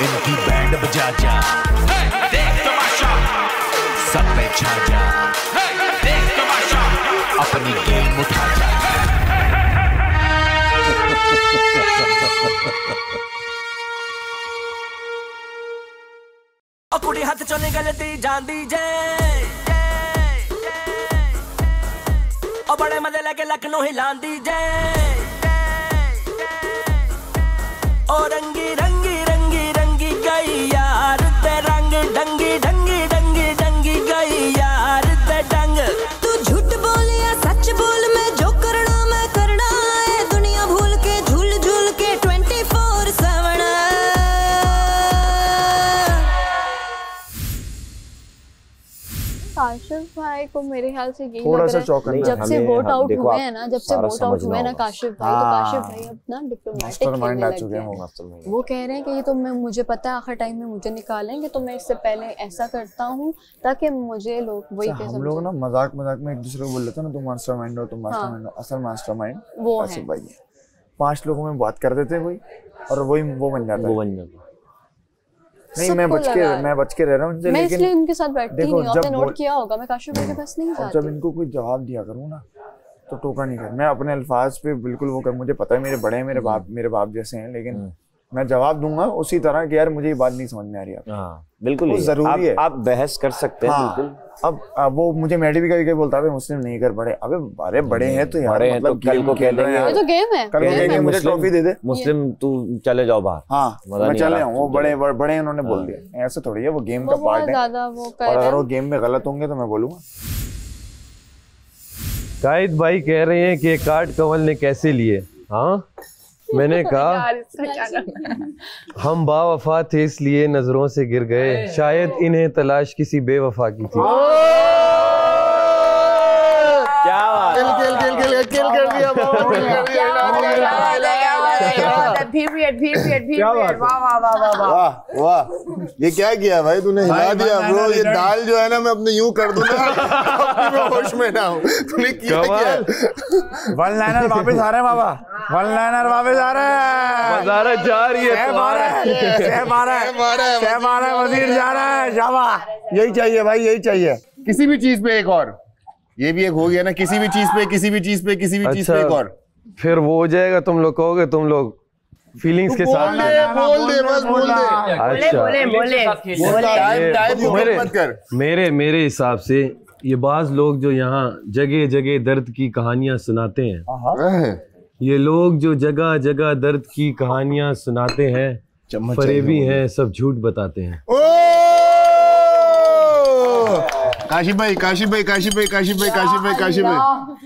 इनकी बैंड बजा जा, देख तमाशा, सब पे छा जा, देख तमाशा, अपनी गेम उठा जा। कुड़ी हाथ चो निकलती जांदी जे, और बड़े मजे लगे लखनऊ हिलांदी जे, और रंगी रंगी रंगी रंगी गई यार ते रंग, ढंगी ढंगी ढंगी ढंगी गई यार ते डंग। तू झूठ बोल या सच बोल, मैं जो करना मैं करना है, दुनिया भूल के झूल झूल के 24/7। काशिफ भाई को मेरे ख्याल से यही थोड़ा लग सा रहा चौंकना है, जब से वोट आउट हुए हैं ना, जब से सारा वोट आउट हुए हैं ना समझना काशिफ भाई, तो काशिफ भाई अब ना डिप्लोमेटिक मास्टरमाइंड खेलने आ लग चुके गए हैं वो हैं। मास्टरमाइंड। वो कह रहे हैं कि ये तो मैं, मुझे पता है आखिर टाइम में मुझे निकालेंगे, तो मैं इससे पहले ऐसा करता हूँ ताकि मुझे लोग वही पे हम लोग ना मजाक मजाक में एक दूसरे को बोल लेते हैं ना, तुम मास्टरमाइंड हो, तुम मास्टरमाइंड हो। असल मास्टरमाइंड वो है। काशिफ भाई है। 5 लोगों में बात कर देते वही, और वही वो बन जाता है। नहीं, मैं बच के रह रहा हूँ इनसे, मैं लेकिन इसलिए उनके साथ बैठती नहीं हूँ। आपने नोट बोल- किया होगा मैं काशिफ भाई के पास नहीं और जाती। जब इनको कोई जवाब दिया करूँ ना, तो टोका नहीं कर। मैं अपने अल्फाज पे बिल्कुल वो कर, मुझे पता है मेरे बड़े हैं, मेरे बाप जैसे हैं, लेकिन मैं जवाब दूंगा उसी तरह कि यार मुझे ये बात नहीं समझ में आ रही। हाँ बिल्कुल जरूरी है। आप बहस कर सकते हैं। हाँ, बिल्कुल। अब वो मुझे मैडी भी कभी बोलता है मुस्लिम नहीं कर बड़े। अबे अरे बड़े हैं तो यार, बड़े हैं तो कल को कह देंगे ये तो गेम है। कल को कहेंगे मुझे ट्रॉफी दे दे, मुस्लिम तू चले जाओ बाहर। हाँ मैं चले आऊँ। वो बड़े बड़े उन्होंने बोल दिया, ऐसे थोड़ी है, वो गेम का पार्ट है। ज्यादा वो कर और रहे अगर वो हैं। गेम में गलत होंगे तो मैं बोलूंगा। कायद भाई कह रहे हैं कि ये कार्ड कंवल ने कैसे लिए। हाँ मैंने कहा हम बावफा थे इसलिए नजरों से गिर गए, शायद इन्हें तलाश किसी बेवफा की थी। क्या बात किल कर दिया। वाह वाह, ये क्या किया भाई तूने, हिला दिया ब्रो। ये दाल जो है ना, मैं अपने यूं कर दूं ना, अपने होश में ना हूं। तूने किया क्या? वन लाइनर वापस आ रहे हैं बाबा, वन लाइनर वापस आ रहे हैं। वजारत जा रही है, वजीर जा रहा है। शाबाश, यही चाहिए भाई, यही चाहिए। किसी भी चीज पे एक और, ये भी एक हो गया ना, किसी भी चीज पे, किसी भी चीज पे, किसी भी चीज पे एक और। फिर वो हो जाएगा, तुम लोग कहोगे, तुम लोग फीलिंग्स के साथ। बोल दे बस बोल दे। अच्छा मेरे हिसाब से ये बाज लोग जो यहाँ जगह जगह दर्द की कहानियां सुनाते हैं, ये लोग जो जगह जगह दर्द की कहानियां सुनाते हैं, फरेबी हैं, सब झूठ बताते हैं। काशिफ भाई।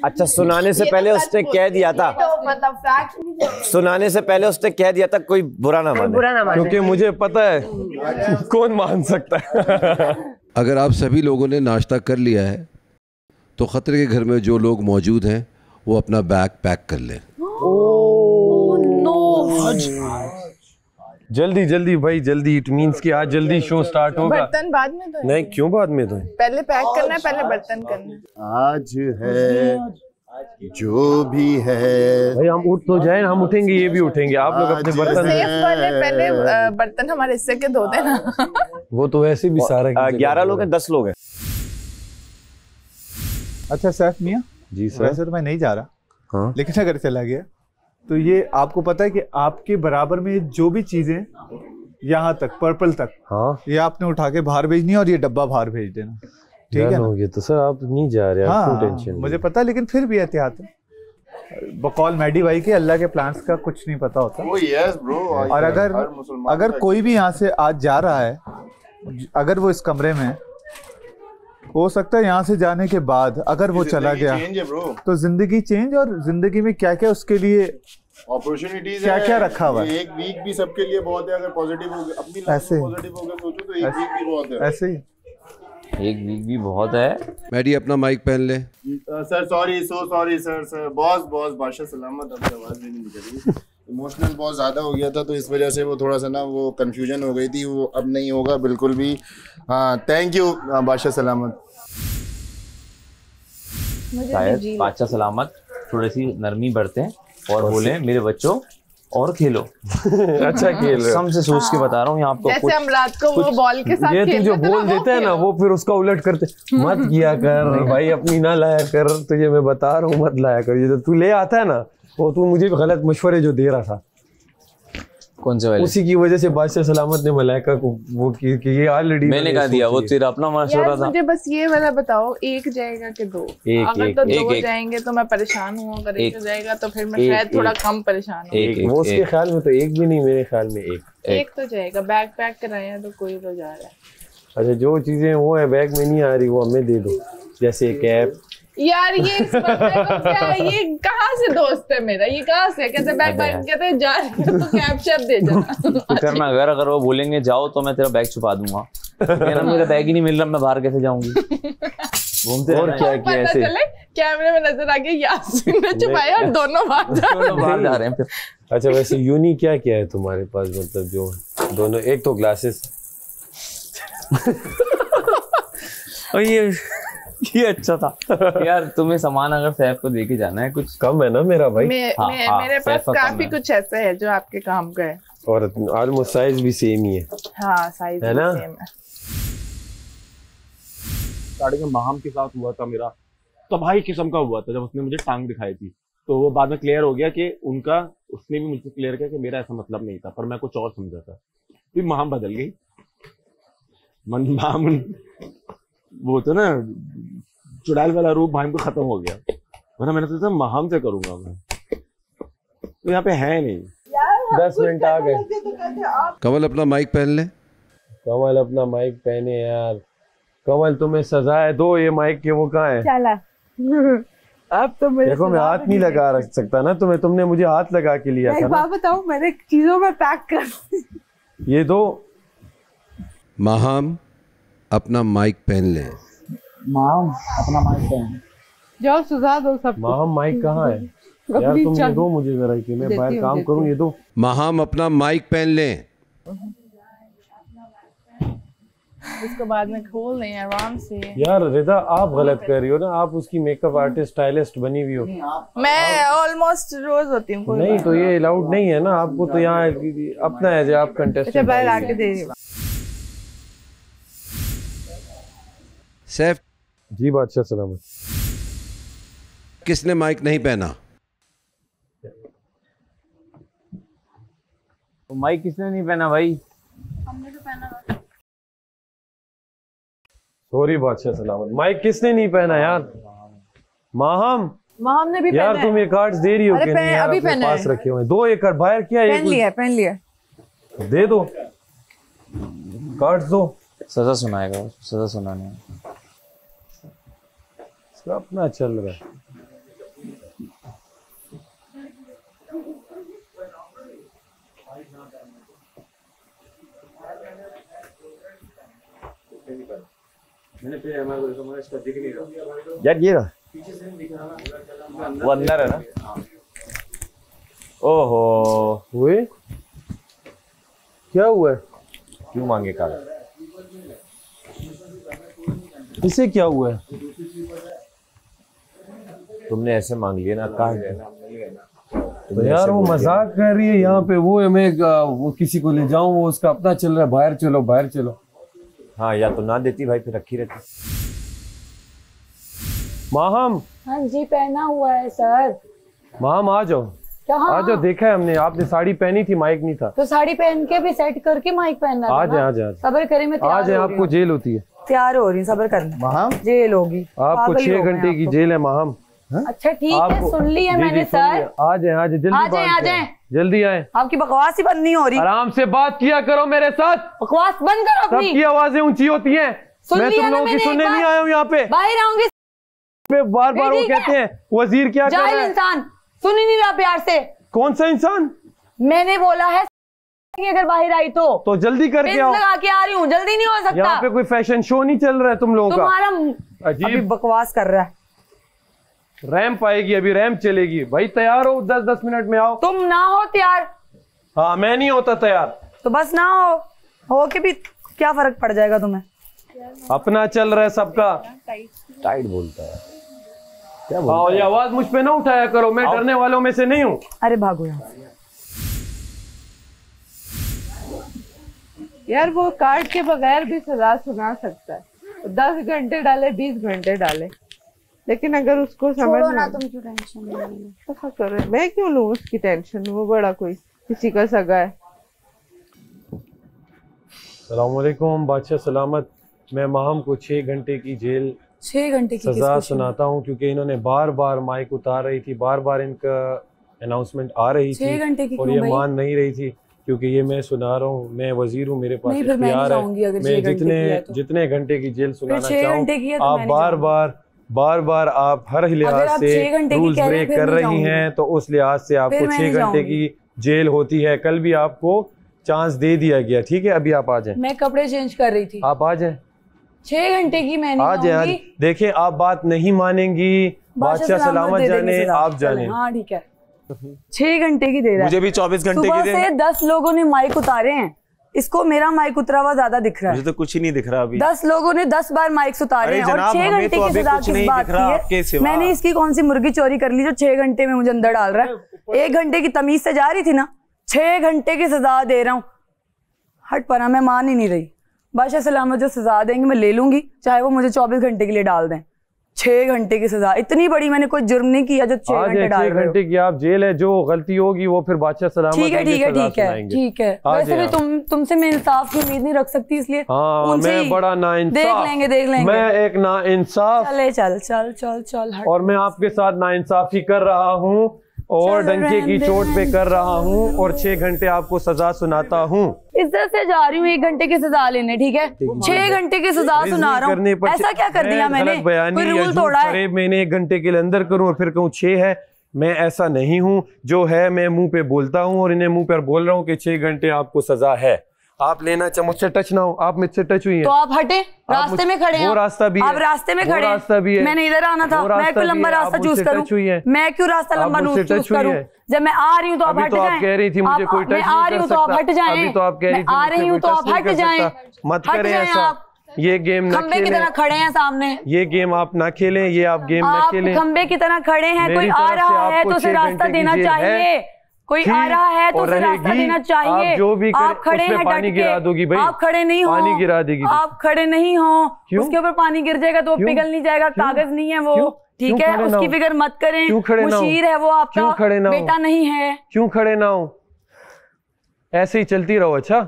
अच्छा, सुनाने से पहले उसने कह दिया था, सुनाने से पहले उसने कह दिया था कोई बुरा ना माने, क्योंकि मुझे पता है कौन मान सकता है। अगर आप सभी लोगों ने नाश्ता कर लिया है तो खतरे के घर में जो लोग मौजूद हैं वो अपना बैग पैक कर लें। जल्दी जल्दी भाई जल्दी, इट मींस कि आज जल्दी शो स्टार्ट होगा। बर्तन बाद में धोए। नहीं, क्यों बाद में धोए? पहले पैक करना है, पहले बर्तन करना है। आज है जो भी है भाई, हम उठ तो जाए, हम उठेंगे, ये भी उठेंगे, आप लोग अपने बर्तन। सेफ वाले पहले बर्तन हमारे हिस्से के धो देना। वो तो वैसे भी सारा 11 लोग हैं, 10 लोग हैं। अच्छा सैफ मियां जी सर। वैसे तो मैं नहीं जा रहा, हाँ, लेकिन अगर चला गया तो ये आपको पता है कि आपके बराबर में जो भी चीजें यहाँ तक पर्पल तक, हाँ, ये आपने उठा के बाहर भेजनी है और ये डब्बा बाहर भेज देना, ठीक है ना? तो सर आप नहीं जा रहे, हाँ, टेंशन मुझे पता है, लेकिन फिर भी एहतियात है। बकौल मैडी भाई के अल्लाह के प्लान्स का कुछ नहीं पता होता। Yes bro. और अगर कोई भी यहाँ से आज जा रहा है, अगर वो इस कमरे में, हो सकता है यहाँ से जाने के बाद अगर वो चला गया तो जिंदगी चेंज, और जिंदगी में क्या क्या उसके लिए अपॉर्चुनिटीज क्या क्या रखा हुआ है। एक वीक भी सबके लिए बहुत है, अगर पॉजिटिव हो गया, अपनी लाइफ में पॉजिटिव हो गया सोचो तो एक वीक भी बहुत है। ऐसे ही एक वीक भी बहुत है। मैडी अपना माइक पहन ले। Sir sorry, so sorry sir. Boss बादशाह सलामत, अब आवाज भी नहीं निकल रही। इमोशनल बहुत ज़्यादा हो गया था, तो इस वजह से वो थोड़ा सा ना वो कंफ्यूजन हो गई थी। वो अब नहीं होगा बिल्कुल भी। हाँ, थैंक यू बादशाह सलामत। शायद बादशाह सलामत थोड़ी सी नरमी बरतें और बोले मेरे बच्चों और खेलो। अच्छा खेल रहे हो। कसम से सोच के बता रहा हूँ यहाँ आपको। जैसे हम रात को वो बॉल के साथ ये तू जो बोल देते हैं ना वो फिर उसका उलट करते, मत किया कर भाई, अपनी ना लाया कर, तुझे मैं बता रहा हूँ मत लाया कर। ये जो तू ले आता है ना वो तू मुझे भी गलत मशवरे जो दे रहा था, कौन से वाले? उसी की वजह से बादशाह सलामत ने मलाइका को वो कि ये ऑलरेडी मैंने कहा दिया, वो तेरा अपना मशवरा था। मुझे बस ये वाला बताओ, एक जाएगा कि दो? अगर तो दो जाएंगे तो मैं परेशान हूँ, अगर एक जाएगा तो फिर मैं शायद थोड़ा कम परेशान हूँ। वो उसके ख्याल में तो एक भी नहीं, मेरे ख्याल में एक तो जाएगा। बैग पैक कराया तो कोई तो जा रहा है। अच्छा जो चीजें वो है बैग में नहीं आ रही वो हमें दे दो, जैसे कैप। यार ये इस बंदे को क्या, ये कहाँ से दोस्त है मेरा, ये कहाँ से? कहते बैग बैग कहते जा रहे हो तो कैप शैप दे जाना। फिक्र ना कर, अगर वो बोलेंगे जाओ तो मैं तेरा बैग छुपा दूंगा। मेरा बैग ही नहीं मिल रहा, मैं बाहर कैसे जाऊंगी? घूमते और क्या किया ऐसे? कैमरे में नजर आ गया यासीन ने छुपाया और दोनों बाहर जा रहे हैं फिर। अच्छा वैसे यूनी क्या क्या है तुम्हारे पास, मतलब जो दोनों? एक तो ग्लासेस और ये अच्छा था यार। तुम्हें सामान अगर सैफ को देके जाना है, कुछ कम है ना मेरा भाई? मेरे पास काफी कुछ ऐसा है जो आपके काम का है, और ऑलमोस्ट साइज भी सेम ही है। हाँ साइज है ना? सेम है। स्टार्टिंग में माहम के साथ हुआ था मेरा तबाही किस्म का हुआ था, जब उसने मुझे टांग दिखाई थी तो वो बाद में क्लियर हो गया कि उनका, उसने भी मुझसे क्लियर किया कि मेरा ऐसा मतलब नहीं था, पर मैं कुछ और समझा था। फिर माहम बदल गई, माहम वो तो ना चुड़ैल वाला रूप भाई को खत्म हो गया, वरना मैंने सोचा माहम से करूंगा मैं, तो यहाँ पे है नहीं। 10 मिनट आ गए। कमल अपना माइक पहन ले। कमल अपना माइक पहने यार। कमल तुम्हें सजा है दो, ये माइक के वो कहाँ है? चला अब तो देखो मैं हाथ नहीं लगा रख सकता ना तुम्हें, तुमने मुझे हाथ लगा के लिया था ना। बताओ मैंने चीजों में पैक कर ये दो। माहम अपना माइक पहन ले। माहम अपना माइक पहन जाओ, सुझा दो सब। माहम माइक कहाँ है यार? तुम ये दो मुझे जरा कि मैं बाहर काम करूँ, ये दो। माहम अपना माइक पहन ले। इसके बाद में खोल दें आराम से। यार रिदा आप गलत कर रही हो ना, आप उसकी मेकअप आर्टिस्ट स्टाइलिस्ट बनी हुई हो। मैं ऑलमोस्ट रोज होती हूँ। नहीं तो ये अलाउड नहीं है ना, आपको तो यहाँ अपना है जो आप कंटेस्टेंट। बाहर आके दे रही। सैफ जी बादशाह सलामत। किसने माइक नहीं पहना? तो माइक किसने नहीं पहना भाई? हमने तो पहना। सॉरी बादशाह सलामत, माइक किसने नहीं पहना यार? माहम ने भी यार तुम ये कार्ड्स दे रही हो कि नहीं? अभी अपने पास रखे हुए दो एक बाहर क्या है? पहन लिया दे दो कार्ड्स दो। सजा सुनाएगा, सजा सुनाने अपना चल रहा है। यार ये रहा, वो अंदर है ना। ओहो हुए क्या हुआ है? क्यों मांगे कार्ड? इसे क्या हुआ है? तुमने ऐसे मांग लिया ना कार्ड। तो यार वो मजाक कर रही है यहाँ पे, वो मैं वो किसी को ले जाऊं, वो उसका अपना चल रहा है, बाहर चलो बाहर चलो। हाँ या तो ना देती भाई, फिर रखी रहती। माहम। हाँ जी पहना हुआ है सर। माहम आ जाओ, आ जाओ। देखा है हमने, आपने साड़ी पहनी थी, माइक नहीं था। तो साड़ी पहन के भी सेट करके माइक पहनना। आ जाए आ जाए, सब्र करें, मैं आ जाए। आपको जेल होती है। तैयार हो रही हूँ, सब्र कर। माहम जेल होगी आपको 6 घंटे की जेल है माहम। अच्छा ठीक है, सुन लिया मैंने सर। आ जाए जल्दी, आ जाए जल्दी आए। आपकी बकवास ही बंद नहीं हो रही। आराम से बात किया करो मेरे साथ। बकवास बंद करो अपनी। सबकी आवाजें ऊंची होती हैं। मैं तुम लोगों की सुनने नहीं आया हूँ यहाँ पे। बाहर आऊंगी। बार बार वो कहते हैं वजीर क्या कर रहा है। इंसान सुन ही नहीं रहा प्यार से। कौन सा इंसान? मैंने बोला है कि अगर बाहर आई तो जल्दी करके आओ। लगा के आ रही हूँ, जल्दी नहीं हो सकता। यहाँ पे कोई फैशन शो नहीं चल रहा है तुम लोगों का। तुम्हारा अजीब बकवास कर रहा है। रैंप आएगी अभी, रैंप चलेगी। भाई तैयार हो, 10-10 मिनट में आओ। तुम ना हो तैयार? हाँ मैं नहीं होता तैयार। तो बस ना हो के भी क्या फर्क पड़ जाएगा तुम्हें? अपना चल रहा है सबका। टाइट बोलता है क्या बोलता है? ये आवाज मुझ पे ना उठाया करो, मैं डरने वालों में से नहीं हूँ। अरे भागो यहाँ। यार वो कार्ड के बगैर भी सजा सुना सकता है, 10 घंटे डाले 20 घंटे डाले, लेकिन अगर उसको समझ ना, तुम क्यों टेंशन ले रही हो? ऐसा करो, मैं क्यों लूँ उसकी टेंशन, वो बड़ा कोई किसी का सगा है। अस्सलामुअलैकुम बादशाह सलामत। मैं माहम को 6 घंटे की जेल 6 घंटे की सजा सुनाता हूँ, क्योंकि इन्होंने बार बार माइक उतार रही थी, बार बार इनका अनाउंसमेंट आ रही थी 6 घंटे की और ये मान नहीं रही थी, क्योंकि ये मैं सुना रहा हूँ, मैं वजीर हूँ, मेरे पास इख्तियार है, मैं जितने घंटे की जेल सुनाना चाहूँ। आप बार बार आप हर लिहाज से रूल्स ब्रेक कर रही हैं, तो उस लिहाज से आपको 6 घंटे की जेल होती है। कल भी आपको चांस दे दिया गया, ठीक है? अभी आप आ जाएं। मैं कपड़े चेंज कर रही थी, आप आ जाएं। 6 घंटे की मैंने आ जाए। देखें आप बात नहीं मानेंगी, बादशाह सलामत जाने, आप जाने। हाँ ठीक है, 6 घंटे की दे रहा है, मुझे भी 24 घंटे की दे। सुबह से 10 लोगों ने माइक उतारे हैं, इसको मेरा माइक उतरा हुआ ज्यादा दिख रहा है। मुझे तो कुछ ही नहीं दिख रहा अभी। 10 लोगों ने 10 बार माइक उतारे हैं और 6 घंटे की सजा किस बात की है? मैंने इसकी कौन सी मुर्गी चोरी कर ली जो 6 घंटे में मुझे अंदर डाल रहा है? 1 घंटे की तमीज से जा रही थी ना, 6 घंटे की सजा दे रहा हूँ। हट पना, मैं मान ही नहीं रही। बादशाह सलामत जो सजा देंगे मैं ले लूंगी, चाहे वो मुझे 24 घंटे के लिए डाल दें। 6 घंटे की सजा, इतनी बड़ी मैंने कोई जुर्म नहीं किया जो 6 घंटे डाल रहे हो। 6 घंटे की आप जेल है, जो गलती होगी वो फिर बादशाह सलामत ठीक है ठीक है। वैसे भी तुमसे मैं इंसाफ की उम्मीद नहीं रख सकती, इसलिए मैं बड़ा नाइंसाफ, देख लेंगे मैं एक नाइंसाफ। चले चल और मैं आपके साथ नाइंसाफी कर रहा हूँ और डंके की चोट पे कर रहा हूँ और 6 घंटे आपको सजा सुनाता हूँ। इज्जत से जा रही हूँ 1 घंटे की सजा लेने, ठीक है? 6 घंटे की सजा सुना रहा हूँ, ऐसा क्या कर दिया मैंने? कोई रूल तोड़ा है? मैंने 1 घंटे के लिए अंदर करूँ और फिर कहूँ 6 है, मैं ऐसा नहीं हूँ। जो है मैं मुंह पे बोलता हूँ और इन्हें मुंह पर बोल रहा हूँ कि 6 घंटे आपको सजा है। आप लेना चाहे मुझसे टच ना हो, आप मुझसे टच हुई हैं तो आप हटे, रास्ते में खड़े हैं, वो रास्ता भी है, आप रास्ते में खड़े हैं, मैंने इधर आना था, मैं क्यों लंबा रास्ता चूज करूं? मैं क्यों रास्ता लंबा चूज करूं? जब मैं आ रही हूँ तो आप हट जाएं। आप कह रही थी मुझे कोई टच नहीं कर सकता। मैं आ रही हूँ तो आप हट जाएं। अभी तो आप कह रही थी आ रही हूँ तो आप हट जाएं। मत करें ऐसा, ये गेम ना खंबे की तरह खड़े हैं सामने, ये गेम आप ना खेलें, ये आप गेम ना खेलें। खंबे की तरह खड़े हैं, कोई आ रहा है तो उसे रास्ता देना चाहिए, कोई आ रहा है तो उसे रास्ता देना चाहिए। आप जो भी आप खड़े हैं पानी गिरा दोगी भाई, आप खड़े नहीं हो, पानी गिरा देगी, आप खड़े नहीं हो, उसके ऊपर पानी गिर जाएगा तो पिघल नहीं जाएगा, कागज नहीं है वो, ठीक है? उसकी फिक्र मत करें, मुशीर है वो आपका, बेटा नहीं है। क्यों खड़े ना हो? ऐसे ही चलती रहो। अच्छा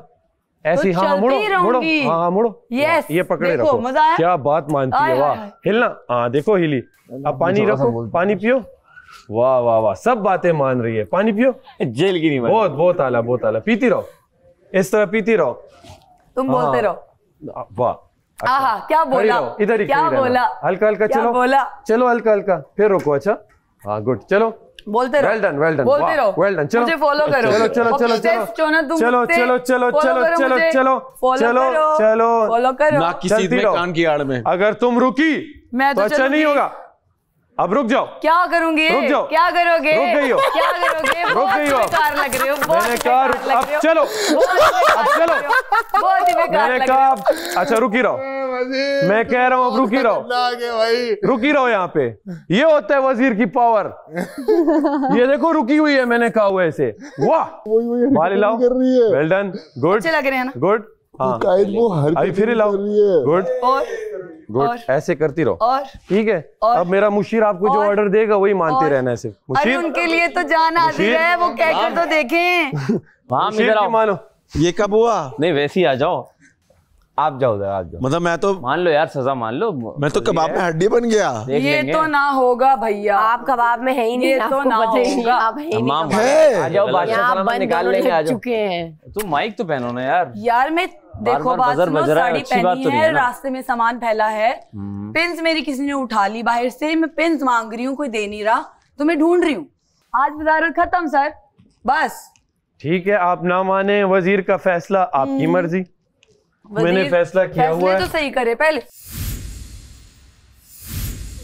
ऐसी, हाँ मुड़ो मुड़ो, हाँ मुड़ो, ये पकड़े रखो। क्या बात मानती है, वाह। हिलना, हाँ देखो हिली। अब पानी रखो, पानी पियो। वाह वाह वाह, सब बातें मान रही है। पानी पियो, जेल की नहीं। बहुत आला, बहुत आला। पीती रहो, इस तरह पीती रहो, तुम बोलते रहो। वाह, आहा, क्या बोला, इधर ही क्या बोला, हल्का हल्का चलो, चलो हल्का हल्का, फिर रुको। अच्छा हाँ गुड, चलो बोलते रहो, वेल डन, वेल डन, बोलते रहो, वेल डन। चलो मुझे फॉलो करो, चलो चलो चलो चलो चलो चलो चलो चलो चलो चलो फॉलो करो ना किसी में कान की आड़ में। अगर तुम रुकी तो अच्छा नहीं होगा। अब रुक जाओ। क्या करूंगी? रुक जाओ। क्या करोगे? रुक गई हो, क्या करोगे? रुक गई हो, बेकार लग रहे हो, मैंने कहा अब चलो, अब चलो, बहुत ही बेकार मैंने कहा अच्छा रुकी रहो, मैं कह रहा हूँ अब रुकी रहो, रुकी रहो। यहाँ पे ये होता है वजीर की पावर। ये देखो रुकी हुई है, मैंने कहा हुआ ऐसे। वाह, बाल लाओ, वेल डन, गुड, अच्छे लग रहे हैं ना, गुड। हाँ अभी फिर लाओ, गुड गुड, ऐसे करती रहो, और ठीक है? अब मेरा मुशीर आपको जो ऑर्डर देगा वही मानते रहना है सिर्फ। अरे उनके लिए तो जान हाजिर है, वो कहकर तो देखें। मानो ये कब हुआ? नहीं वैसे ही आ जाओ, आप जाओ, आप जाओ। मतलब मैं तो मान लो यार, सजा मान लो, मैं तो कबाब में हड्डी बन गया। ये तो ना होगा भैया, आप कबाब में है ही नहीं, ये तो ना होगा। आ जाओ, बादशाह निकाल लेंगे, आ जाओ। तुम माइक तो पहनो ना यार। यार मैं देखो बात सुनो, साड़ी पहनी है, रास्ते में सामान फैला है, पेन्स मेरी किसी ने उठा ली बाहर से, मैं पेन्स मांग रही हूँ, कोई दे नहीं रहा, तो मैं ढूंढ रही हूँ। आज वजारत खत्म सर, बस ठीक है। आप ना माने, वजीर का फैसला, आपकी मर्जी, मैंने फैसला किया हुआ है। तो सही करे पहले।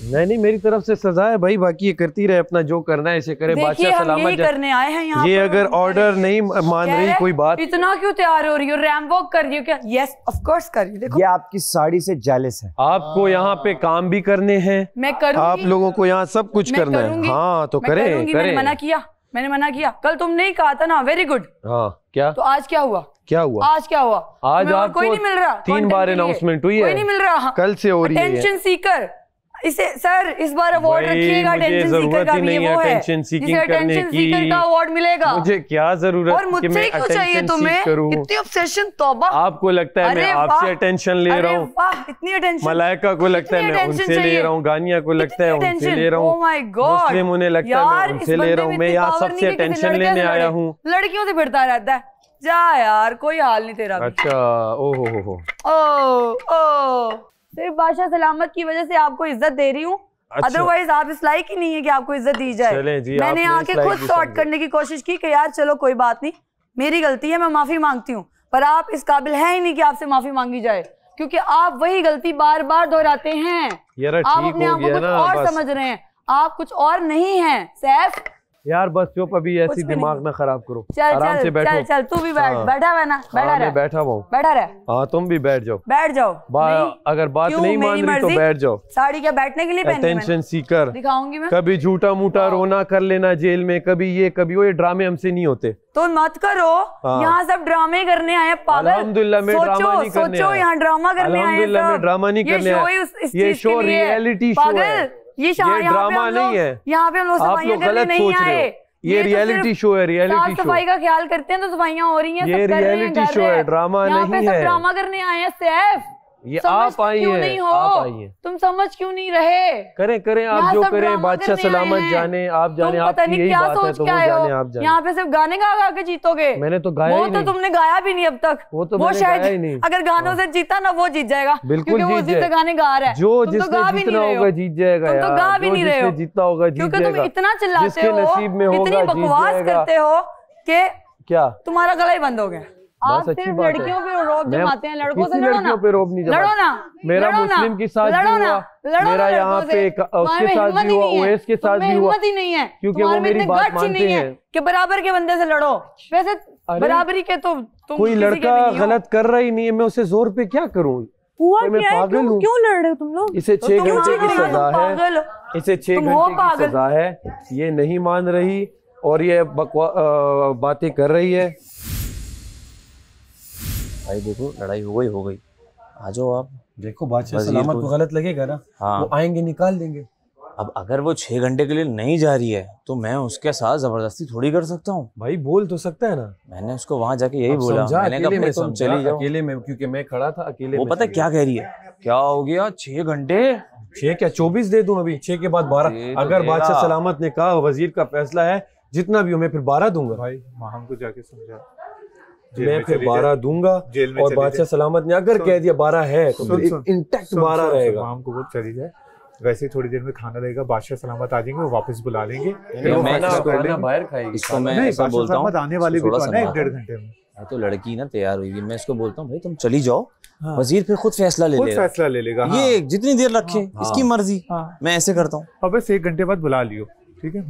नहीं मेरी तरफ से सजा है भाई, बाकी ये करती रहे अपना, जो करना है इसे करे। बादशाह सलामत करने आए हैं यहाँ। ये अगर ऑर्डर नहीं मान रही कोई बात, इतना क्यों तैयार हो रही हो, रैंप वॉक कर रही हो क्या? यस ऑफ कोर्स कर रही हो। देखो ये आपकी साड़ी से जेलस है। आपको यहाँ पे काम भी करने हैं, मैं करूँगी, आप लोगों को यहाँ सब कुछ करना है। हाँ तो करें। मैंने मना किया, मैंने मना किया। कल तुमने ही कहा था ना, वेरी गुड। हाँ क्या? तो आज क्या हुआ? क्या हुआ आज? क्या हुआ आज? आपको कोई नहीं मिल रहा? 3 बार अनाउंसमेंट हुई है, कोई नहीं मिल रहा, कल से हो रही है। अटेंशन सीकर, इसे सर इस बार अवार्ड रखिएगा अटेंशन सीकर का भी, वो है अटेंशन सीकिंग करने की, का अवार्ड मिलेगा। मुझे क्या जरूरत और मुझसे क्यों चाहिए तुम्हें? इतनी ऑब्सेशन, तौबा। आपको लगता है मैं आपसे अटेंशन ले रहा हूँ? इतनी अटेंशन मलाइका को लगता है मैं उनसे ले रहा हूँ, गानिया को लगता है उनसे ले रहा हूँ, मुस्लिम उन्हें लगता है मैं उनसे ले रहा हूँ, मैं यहाँ सबसे अटेंशन लेने आया हूँ। लड़कियों से फिरता रहता है, जा यार कोई हाल नहीं तेरा। अच्छा ओहो हो सिर्फ बादशाह सलामत की वजह से आपको इज्जत दे रही हूँ, अदरवाइज आप इस लायक ही नहीं है कि आपको इज्जत दी जाए। मैंने आके खुद सॉर्ट करने की कोशिश की कि यार चलो कोई बात नहीं, मेरी गलती है, मैं माफी मांगती हूँ, पर आप इस काबिल है ही नहीं कि आपसे माफी मांगी जाए, क्योंकि आप वही गलती बार बार दोहराते हैं। आप अपने आप को कुछ और समझ रहे हैं, आप कुछ और नहीं है। सैफ यार बस चुप, अभी ऐसी दिमाग ना खराब करो, आराम से बैठो। चल तू भी बैठ, बैठा हुआ ना, बैठा रह, बैठा हुआ, बैठा रह। हाँ तुम भी बैठ जाओ, बैठ जाओ। अगर बात नहीं मान रही तो बैठ जाओ। साड़ी क्या बैठने के लिए पहनी? अटेंशन सीकर दिखाऊंगी मैं। कभी झूठा मूठा रोना कर लेना जेल में, कभी ये कभी वो, ये ड्रामे हमसे नहीं होते तो मत करो। यहाँ सब ड्रामे करने आए पागल। अल्हम्दुलिल्लाह मैं ड्रामा नहीं करने आया। सोचो यहाँ ड्रामा करने आए, अल्हम्दुलिल्लाह मैं ड्रामा नहीं करने आया, ये शो रियलिटी शो है, ये ड्रामा नहीं है। यहाँ पे हम लोग सफाइयाँ करने नहीं आए, ये रियलिटी शो है, रियलिटी शो। सफाई का ख्याल करते हैं तो सफाइयाँ हो रही हैं, ये रियलिटी शो है, ड्रामा नहीं है। ड्रामा करने आए हैं सैफ, ये आप आई हैं, आप आई हैं। तुम समझ क्यों नहीं रहे? करें करें आप जो करें, बादशाह सलामत जाने, आप जाने, आपकी यही बात है तो वो जाने, आप जाने। यहाँ पे सिर्फ गाने गा के जीतोगे? मैंने तो गाया ही नहीं। वो तो तुमने गाया भी नहीं अब तक। वो शायद अगर गानों से जीता ना वो जीत जाएगा, बिल्कुल वो जितने गाने गा रहा है। जो जिसने जीतना होगा जीत जाएगा, तुम तो गा भी नहीं रहे हो, जीता होगा जीत जाएगा, क्योंकि तुम इतना चिल्लाते हो, नसीब में होगा, इतनी बकवास करते हो कि क्या तुम्हारा गला ही बंद हो गया। आप सिर्फ लड़कियों पे रोब जमाते हैं, लड़कों से लड़ो ना, पे रोब नहीं जमाते। लड़ो ना, मेरा मुस्लिम के साथ भी हुआ, मेरा यहाँ पे उसके साथ भी हुआ, ओएस के साथ भी हुआ, हिम्मत ही नहीं है क्योंकि वो मेरी बात मानते हैं कि बराबर के बंदे से लड़ो। वैसे बराबरी के तो तुम कोई लड़का गलत कर रहा ही नहीं है, मैं उसे जोर पे क्या करूँ? मैं पागल हूँ? क्यों लड़ रहे हो तुम लोग? इसे 6 घंटे की सजा है, इसे 6 घंटे की सजा है, ये नहीं मान रही और ये बातें कर रही है। भाई देखो लड़ाई हो गई, आ जाओ आप। देखो बादशाह सलामत को गलत लगेगा ना, हाँ। वो आएंगे निकाल देंगे। अब अगर वो 6 घंटे के लिए नहीं जा रही है तो मैं उसके साथ जबरदस्ती थोड़ी कर सकता हूँ। भाई बोल तो सकता है ना। मैंने उसको वहां जाके यही बोला, मैंने कहा तुम चली जाओ अकेले में, क्योंकि मैं खड़ा था अकेले। वो पता क्या कह रही है? क्या हो गया 6 घंटे? 6 क्या 24 दे दूं अभी, 6 के बाद 12। अगर बादशाह सलामत ने कहा वजीर का फैसला है, जितना भी हो मैं फिर 12 दूंगा। भाई हमको जाके समझा, मैं फिर 12 दूंगा। और बादशाह सलामत ने अगर कह दिया 12 है तो इंटैक्ट 12 रहेगा। हमको वो चली जाए, वैसे थोड़ी देर में खाना रहेगा, बादशाह सलामत आ जाएंगे, वो वापस बुला लेंगे, बाहर खाएगी। इसको मैं ऐसा बोलता हूँ, आने वाले भी तो है 1-1.5 घंटे में। तो लड़की ना तैयार हुई, मैं इसको बोलता हूँ भाई तुम चली जाओ, वजीर फिर खुद फैसला ले लेगा। ये जितनी देर रखे इसकी मर्जी, मैं ऐसे करता हूँ। अब बस 1 घंटे बाद बुला लियो, ठीक है?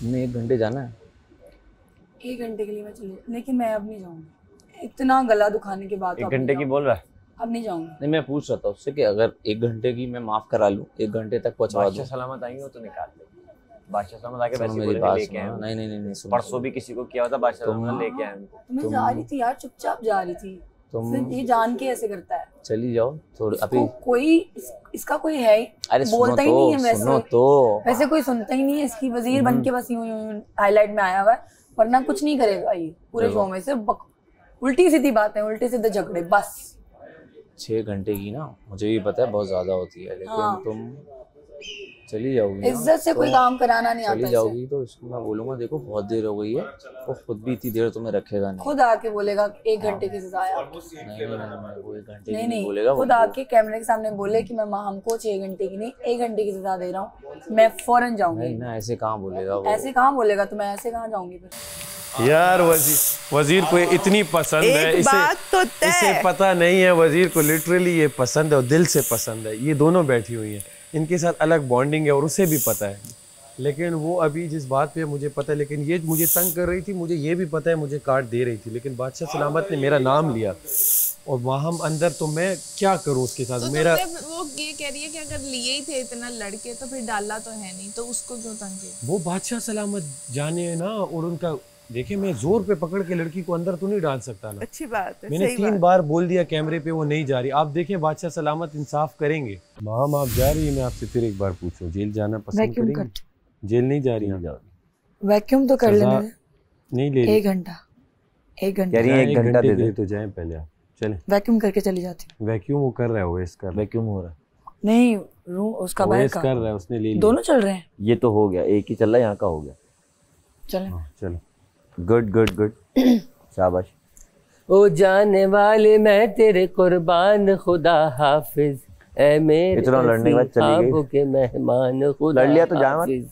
मैं 1 घंटे जाना है। 1 घंटे के लिए मैं चली, लेकिन मैं अब नहीं जाऊंगी, इतना गला दुखाने के बाद। 1 घंटे की बोल रहा है? अब नहीं जाऊंगी। नहीं मैं पूछ रहा था उससे कि अगर 1 घंटे की मैं माफ करा लूं, 1 घंटे तक पहुंचा दूं। बादशाह सलामत आएंगे तो निकाल दे। बादशाह सलामत आके वैसे मेरी बात लेके आए। नहीं परसों भी किसी को किया होता, बादशाह सलामत लेके आए। मैं जा रही थी यार, चुपचाप जा रही थी। तुम ये जान के ऐसे करता है? चली जाओ थोड़ी अभी। कोई इसका कोई है ही, बोलता ही नहीं है वैसे। वैसे कोई सुनता ही नहीं है इसकी, वजीर बन के बस यूं हाईलाइट में आया हुआ है, वरना कुछ नहीं करेगा ये पूरे शो में। से उल्टी सीधी बातें, उल्टे सीधे झगड़े बस। 6 घंटे की ना मुझे भी पता है बहुत ज्यादा होती है, लेकिन तुम चली जाओगी, इज्जत से कोई काम कराना नहीं आता। चली जाओगी तो इसको मैं बोलूंगा देखो बहुत देर हो गई है, वो खुद भी इतनी देर तुम्हें रखेगा नहीं। खुद आके बोलेगा 1 घंटे की सजा है। वो 1 घंटे नहीं बोलेगा, खुद आके कैमरे के सामने बोले कि मैं हमको 6 घंटे की नहीं 1 घंटे की सजा दे रहा हूँ, मैं फौरन जाऊंगी। नहीं ना ऐसे कहाँ बोलेगा वो, ऐसे कहाँ बोलेगा तो मैं ऐसे कहाँ जाऊंगी फिर? यार वजीर को इतनी पसंद है, इसे पता नहीं है वजीर को लिटरली ये पसंद है और दिल से पसंद है। ये दोनों बैठी हुई हैं, इनके साथ अलग बॉन्डिंग है और उसे भी पता है, लेकिन वो अभी जिस बात पे मुझे पता है, लेकिन ये मुझे तंग कर रही थी, मुझे ये भी पता है मुझे काट दे रही थी, लेकिन बादशाह सलामत ने मेरा नाम लिया और वहाँ अंदर तो मैं क्या करूँ उसके साथ। तो मेरा वो ये कह रही है कि अगर लिए ही थे इतना लड़के तो फिर डाला तो है नहीं, तो उसको क्यों तंग किया? वो बादशाह सलामत जाने ना, और उनका देखिए मैं जोर पे पकड़ के लड़की को अंदर तो नहीं डाल सकता ना। अच्छी बात है, मैंने सही 3 बात। बार बोल दिया कैमरे पे, वो नहीं जा रही। आप देखें बादशाह सलामत इंसाफ करेंगे। माम आप जा रही है, मैं आपसे फिर एक बार पूछूं, जेल जाना पसंद वैक्यूम करेंगे? जेल नहीं जा रही हैं? वैक्यूम तो कर लेना नहीं ले 1 घंटा 1 घंटा 1 घंटा दे दे तो जाए पहले आप चले। वैक्यूम करके चली जाती हूँ। वैक्यूम वो कर रहा है, ओएस कर वैक्यूम हो रहा है। नहीं रूम उसका बाहर ओएस का कर रहा है, उसने ले लिया। दोनों चल रहे हैं। ये तो हो गया, एक ही चल रहा है, यहाँ का हो गया। चले चलो गुड गुड गुड शाबाश। ओ जाने वाले मैं तेरे कुर्बान खुदा हाफिज, ऐ मेरे इतना लड़ने के बाद चली गई। ख्वाबों के मेहमान खुदा लड़ लिया तो जा मत, हाफिज।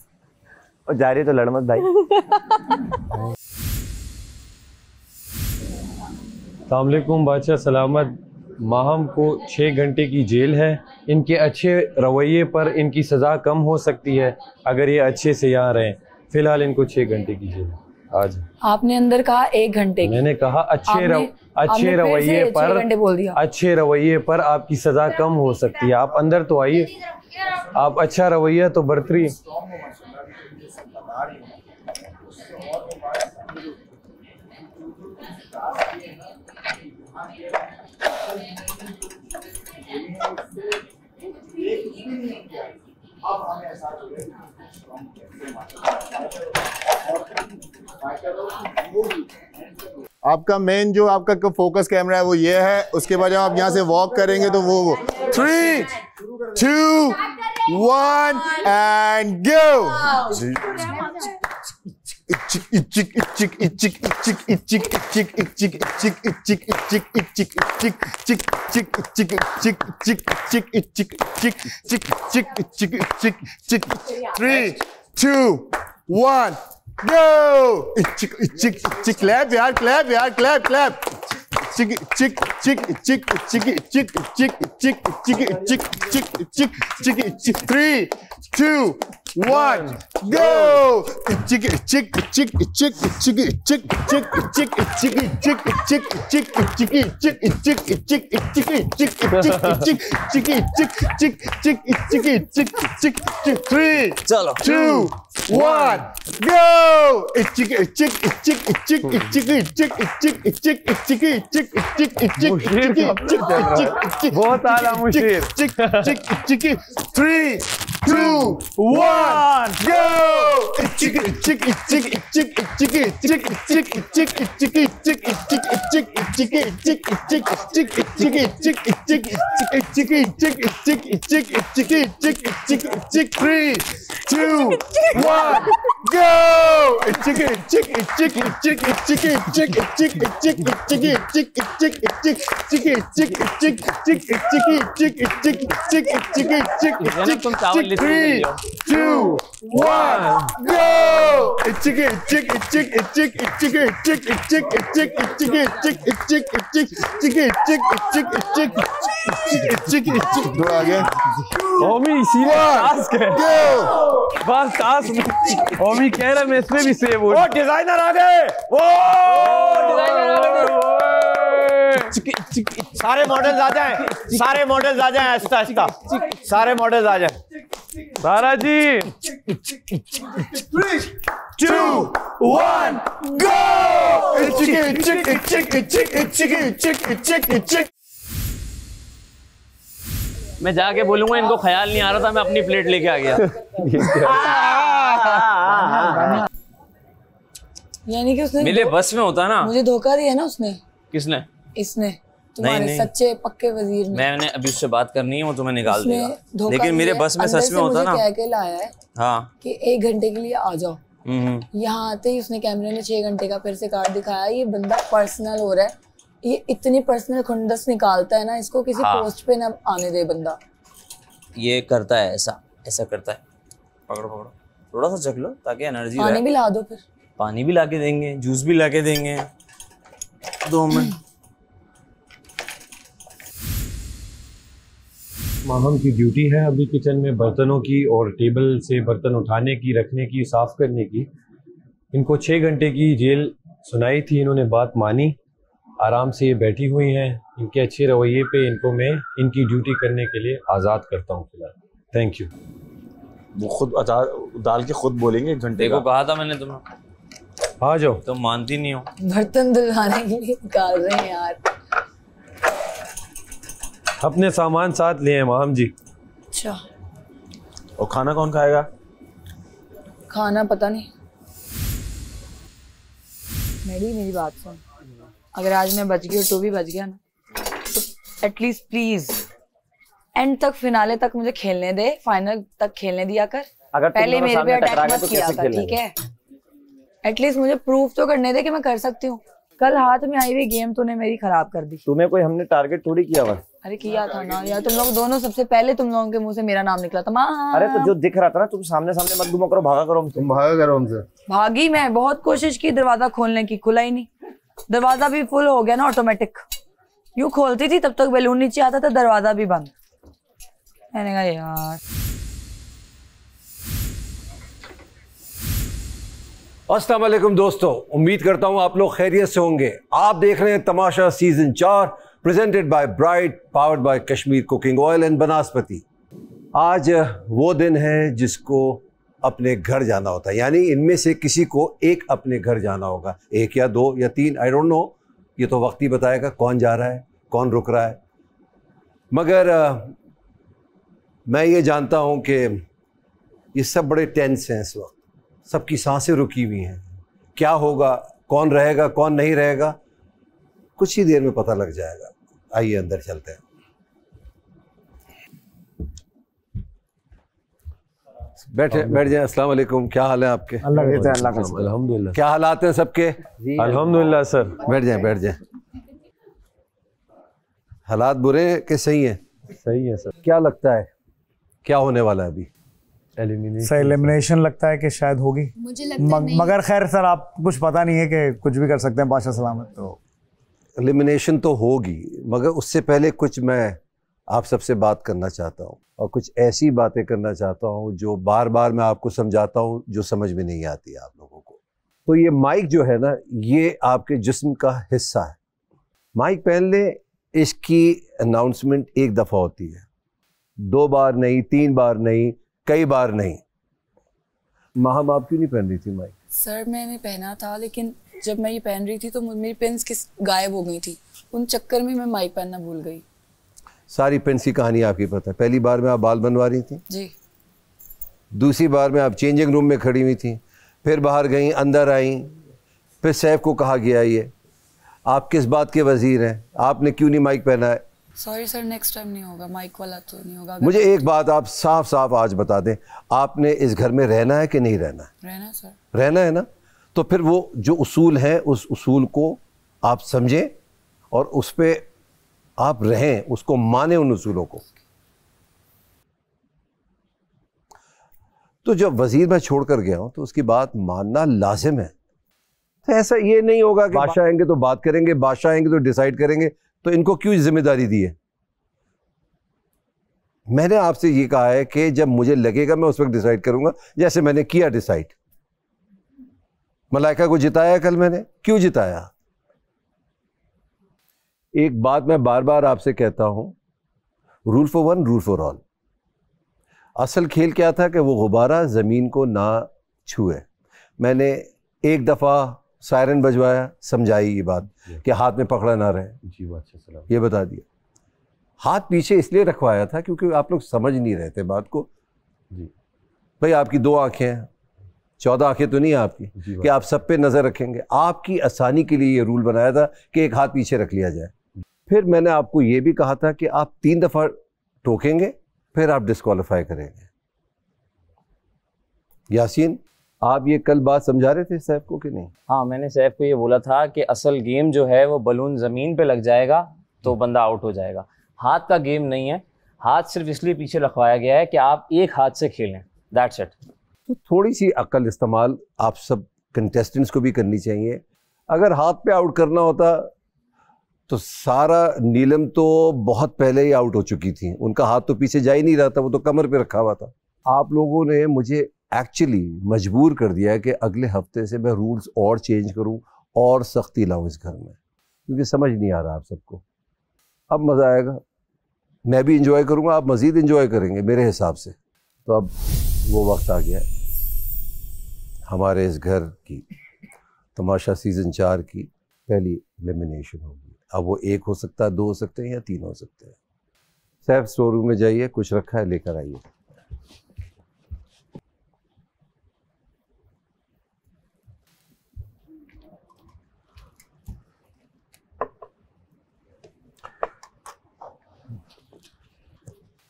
और जा रही तो लड़ मत भाई। अस्सलामुअलैकुम बादशाह सलामत। माहम को 6 घंटे की जेल है। इनके अच्छे रवैये पर इनकी सज़ा कम हो सकती है अगर ये अच्छे से यहाँ रहें। फिलहाल इनको 6 घंटे की जेल है। आज आपने अंदर कहा 1 घंटे की। मैंने कहा अच्छे रवैये पर, अच्छे रवैये पर आपकी सज़ा कम हो सकती है। आप अंदर तो आइए, आप अच्छा रवैया तो बरतरी। आपका मेन जो आपका फोकस कैमरा है वो ये है। उसके बाद जब आप यहाँ से वॉक करेंगे तो वो 3, 2, 1 and go. Three, 2, 1 go. Clap यार, clap यार, clap, clap. Chick, chick, chick, chick, chick, chick, chick, chick, chick, chick, chick, chick. 3, 2, 1 go. Chick, chick, chick, chick, chick, chick, chick, chick, chick, chick, chick, chick, chick, chick, chick, chick, chick, 3, 2, 1 go. Chick, chick, chick, chick, chick, chick, chick, chick, बहुत आला Musheer. 3, 2, 1 go. Chick, chick, chick, chick, chick, chick, chick, chick, chick, chick, 3, 2, 1 go. बस task ओमी कह रहा मैं इसमें भी save हूँ। Designer आ गए, सारे मॉडल्स आ जाएं, सारे मॉडल्स आ जाएं, आहिस्ता आहिस्ता सारे मॉडल्स आ जाएं। सारा जी 3, 2, 1 go. मैं जाके बोलूंगा इनको ख्याल नहीं आ रहा था, मैं अपनी प्लेट लेके आ गया। यानी कि उसने मेरे बस में होता ना। मुझे धोखा दिया ना उसने। किसने? इसने तुम्हारे सच्चे पक्के वजीर ने। मैंने अभी उससे बात करनी है, वो तुम्हें निकाल देगा। लेकिन मेरे बस में सच में होता ना। कह के लाया है हाँ कि 1 घंटे के लिए आ जाओ। यहाँ आते ही उसने कैमरे में 6 घंटे का फिर से कार्ड दिखाया। ये बंदा पर्सनल हो रहा है, ये इतनी पर्सनल खुंदस निकालता है ना, इसको किसी पोस्ट पे ना आने दे बंदा। ये करता है ऐसा करता है। पकड़ो पकड़ो, थोड़ा सा चख लो ताकि एनर्जी रहे। पानी भी ला दो, फिर पानी भी लाके देंगे, जूस भी लाके देंगे। 2 मिनट। माहम की ड्यूटी है अभी किचन में बर्तनों की और टेबल से बर्तन उठाने की, रखने की, साफ करने की। इनको 6 घंटे की जेल सुनाई थी, इन्होंने बात मानी। आराम से ये बैठी हुई हैं। इनके अच्छे रवैये पे इनको मैं इनकी ड्यूटी करने के लिए आज़ाद करता हूँ फिलहाल। Thank you. वो खुद डाल के खुद बोलेंगे 1 घंटे को कहा था मैंने तुम्हें। आ जाओ। तुम मानती नहीं हो। बर्तन धुलवाने के लिए निकाल रहे हैं यार। अपने सामान साथ लिए हैं माम जी। अच्छा। और खाना कौन खाएगा? खाना पता नहीं। मेरी बात सुन, अगर आज मैं बच गई और तू भी बच गया ना, तो एटलीस्ट प्लीज एंड तक, फिनाले तक मुझे खेलने दे, फाइनल तक खेलने दिया कर। अगर पहले मेरे पे अटैक मत किया कर, ठीक है? एटलीस्ट मुझे प्रूफ तो करने दे कि मैं कर सकती हूँ। कल हाथ में आई हुई गेम तूने मेरी खराब कर दी। तुम्हें कोई हमने टारगेट थोड़ी किया हुआ। अरे किया था ना यार, तुम लोग दोनों, सबसे पहले तुम लोगों के मुंह से मेरा नाम निकला था। माँ अरे तो जो दिख रहा था ना, तुम सामने सामने मत घुमा करो, भागा करो हमसे। तुम भागा करो हमसे। भागी मैं, बहुत कोशिश की दरवाजा खोलने की, खुला ही नहीं। दरवाजा भी फुल हो गया ना ऑटोमेटिक। यूं खोलती थी तब तक बैलून नीचे आता था, दरवाजा भी बंद। मैंने कहा यार। अस्सलाम वालेकुम दोस्तों, उम्मीद करता हूँ आप लोग खैरियत से होंगे। आप देख रहे हैं Tamasha season 4, presented by bright, powered by Kashmir cooking oil and Banaspati. आज वो दिन है जिसको अपने घर जाना होता है, यानी इनमें से किसी को एक अपने घर जाना होगा, एक या दो या तीन, आई डोंट नो, ये तो वक्त ही बताएगा कौन जा रहा है, कौन रुक रहा है। मगर मैं ये जानता हूँ कि ये सब बड़े टेंस हैं इस वक्त, सबकी सांसें रुकी हुई हैं। क्या होगा, कौन रहेगा, कौन नहीं रहेगा, कुछ ही देर में पता लग जाएगा। आइए अंदर चलते हैं। बैठ जाए। अस्सलाम वालेकुम, क्या हाल है आपके? अल्हम्दुलिल्लाह। क्या हालात हैं सबके? अल्हम्दुलिल्लाह सर। बैठ जाए। हालात बुरे कि सही हैं? सही है सर। क्या लगता है क्या होने वाला है अभी? एलिमिनेशन लगता है कि शायद होगी, मुझे लगता है मगर खैर सर, आप कुछ पता नहीं है कि कुछ भी कर सकते हैं बादशाह सलामत। तो एलिमिनेशन तो होगी, मगर उससे पहले कुछ मैं आप सबसे बात करना चाहता हूँ, और कुछ ऐसी बातें करना चाहता हूँ जो बार बार मैं आपको समझाता हूँ, जो समझ में नहीं आती आप लोगों को। तो ये माइक जो है ना, ये आपके जिस्म का हिस्सा है। माइक पहन ले, इसकी अनाउंसमेंट एक दफ़ा होती है, 2 बार नहीं, 3 बार नहीं, कई बार नहीं। माहम, आप क्यों नहीं पहन रही थी माइक? सर मैंने पहना था, लेकिन जब मैं ये पहन रही थी तो मेरी पेन्स गायब हो गई थी, उन चक्कर में मैं माइक पहनना भूल गई। सारी पेन्स की कहानी आपकी पता है। पहली बार में आप बाल बनवा रही थी जी, दूसरी बार में आप चेंजिंग रूम में खड़ी हुई थी, फिर बाहर गई, अंदर आई, फिर सैफ को कहा गया ये आप किस बात के वजीर हैं, आपने क्यों नहीं माइक पहना है? सॉरी सर, नेक्स्ट टाइम नहीं होगा, माइक वाला तो नहीं होगा। मुझे एक बात आप साफ साफ आज बता दें, आपने इस घर में रहना है कि नहीं रहना है? रहना सर। रहना है ना, तो फिर वो जो उसूल है उस उसूल को आप समझें और उस पे आप रहें, उसको माने, उन उसूलों को। तो जब वजीर मैं छोड़ कर गया हूं तो उसकी बात मानना लाजिम है। तो ऐसा ये नहीं होगा कि बादशाह आएंगे तो बात करेंगे, बादशाह आएंगे तो डिसाइड करेंगे, तो इनको क्यों जिम्मेदारी दी है? मैंने आपसे ये कहा है कि जब मुझे लगेगा मैं उस वक्त डिसाइड करूंगा, जैसे मैंने किया डिसाइड। मलाइका को जिताया कल मैंने, क्यों जिताया? एक बात मैं बार बार आपसे कहता हूं, rule for one, rule for all. असल खेल क्या था कि वो गुब्बारा ज़मीन को ना छुए। मैंने एक दफ़ा सायरन बजवाया, समझाई ये बात कि हाथ में पकड़ा ना रहे जी, बादशाह ये बता दिया। हाथ पीछे इसलिए रखवाया था क्योंकि आप लोग समझ नहीं रहे थे बात को जी। भाई आपकी 2 आँखें हैं, 14 आँखें तो नहीं है आपकी कि आप सब पे नज़र रखेंगे। आपकी आसानी के लिए ये रूल बनाया था कि एक हाथ पीछे रख लिया जाए। फिर मैंने आपको ये भी कहा था कि आप 3 दफ़ा टोकेंगे, फिर आप डिस्क्वालीफाई करेंगे। यासीन, आप ये कल बात समझा रहे थे सैफ को कि नहीं? हाँ, मैंने सैफ को ये बोला था कि असल गेम जो है वो बलून ज़मीन पे लग जाएगा तो बंदा आउट हो जाएगा। हाथ का गेम नहीं है, हाथ सिर्फ इसलिए पीछे रखवाया गया है कि आप एक हाथ से खेलें, दैट्स इट। तो थोड़ी सी अक्ल इस्तेमाल आप सब कंटेस्टेंट्स को भी करनी चाहिए। अगर हाथ पे आउट करना होता तो सारा नीलम तो बहुत पहले ही आउट हो चुकी थी, उनका हाथ तो पीछे जा ही नहीं रहा था, वो तो कमर पे रखा हुआ था। आप लोगों ने मुझे एक्चुअली मजबूर कर दिया है कि अगले हफ्ते से मैं रूल्स और चेंज करूं और सख्ती लाऊं इस घर में, क्योंकि समझ नहीं आ रहा आप सबको। अब मज़ा आएगा, मैं भी इंजॉय करूंगा, आप मज़ीद इंजॉय करेंगे मेरे हिसाब से। तो अब वो वक्त आ गया हमारे इस घर की तमाशा सीज़न 4 की पहली एलिमिनेशन होगी। अब वो 1 हो सकता है, 2 हो सकते हैं या 3 हो सकते हैं। सैफ स्टोर रूम में जाइए, कुछ रखा है लेकर आइए।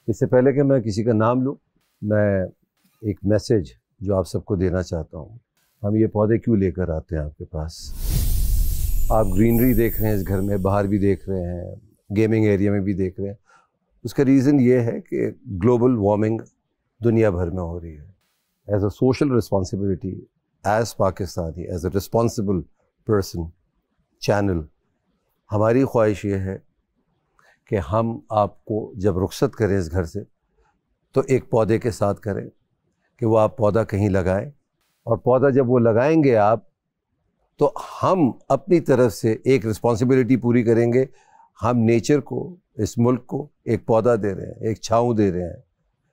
इससे पहले कि मैं किसी का नाम लूँ, मैं एक मैसेज जो आप सबको देना चाहता हूँ। हम ये पौधे क्यों लेकर आते हैं आपके पास? आप ग्रीनरी देख रहे हैं इस घर में, बाहर भी देख रहे हैं, गेमिंग एरिया में भी देख रहे हैं। उसका रीज़न ये है कि ग्लोबल वार्मिंग दुनिया भर में हो रही है। As a social responsibility, as Pakistani, as a responsible person channel, हमारी ख्वाहिश ये है कि हम आपको जब रुखसत करें इस घर से तो एक पौधे के साथ करें कि वो आप पौधा कहीं लगाएं, और पौधा जब वो लगाएंगे आप, तो हम अपनी तरफ से एक रिस्पॉन्सिबिलिटी पूरी करेंगे। हम नेचर को, इस मुल्क को एक पौधा दे रहे हैं, एक छाँव दे रहे हैं,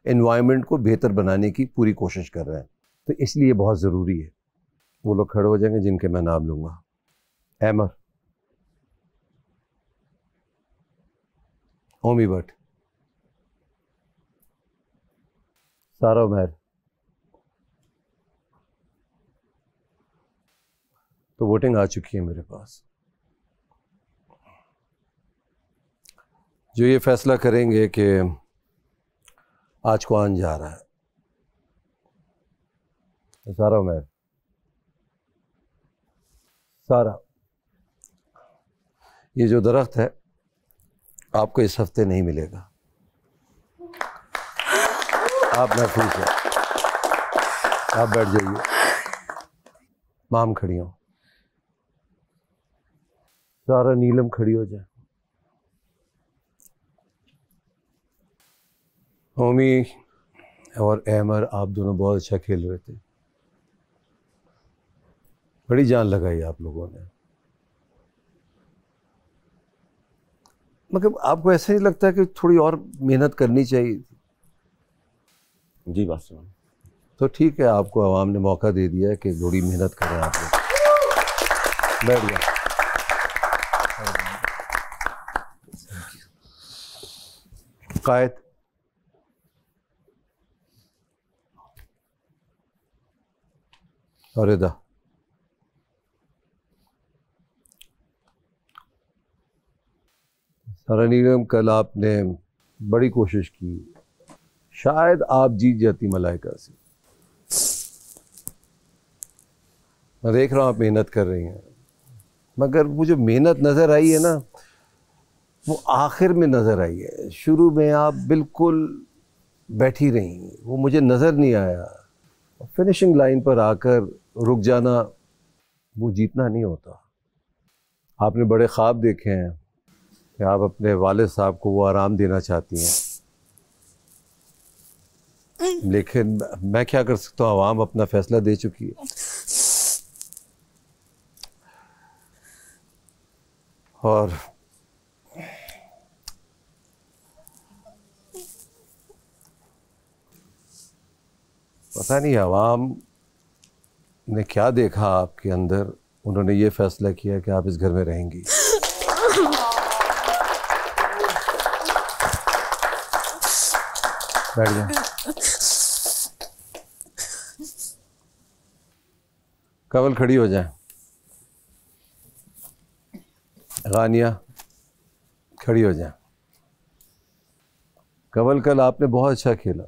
एनवायरनमेंट को बेहतर बनाने की पूरी कोशिश कर रहे हैं। तो इसलिए बहुत ज़रूरी है। वो लोग खड़े हो जाएंगे जिनके मैं नाम लूँगा। एमर, ओमी भट्ट, सारा उमर। तो वोटिंग आ चुकी है मेरे पास। जो ये फैसला करेंगे कि आज कौन जा रहा है, सारा उमर, सारा, ये जो दरख्त है आपको इस हफ्ते नहीं मिलेगा। आप महफूज हैं, आप बैठ जाइए। माम खड़ी हो, सारा, नीलम खड़ी हो जाए। ओमी और अहमर, आप दोनों बहुत अच्छा खेल रहे थे, बड़ी जान लगाई आप लोगों ने। मगर आपको ऐसा नहीं लगता कि थोड़ी और मेहनत करनी चाहिए? जी बस, तो ठीक है, आपको आवाम ने मौका दे दिया है कि थोड़ी मेहनत करें आप लोग। बैठ जाए। कायद, और इदा, सारा नीलम, कल आपने बड़ी कोशिश की, शायद आप जीत जाती मलाइका से। मैं देख रहा हूँ आप मेहनत कर रही हैं, मगर वो जो मेहनत नज़र आई है ना, वो आखिर में नज़र आई है। शुरू में आप बिल्कुल बैठी रहीं, वो मुझे नज़र नहीं आया। फिनिशिंग लाइन पर आकर रुक जाना, वो जीतना नहीं होता। आपने बड़े ख्वाब देखे हैं कि आप अपने वालिद साहब को वो आराम देना चाहती हैं, लेकिन मैं क्या कर सकता हूँ, आवाम अपना फैसला दे चुकी है। और पता नहीं आवाम ने क्या देखा आपके अंदर, उन्होंने ये फैसला किया कि आप इस घर में रहेंगी। बैठ जाए। कवल खड़ी हो जाए। गानिया खड़ी हो जाए। कवल, कल आपने बहुत अच्छा खेला,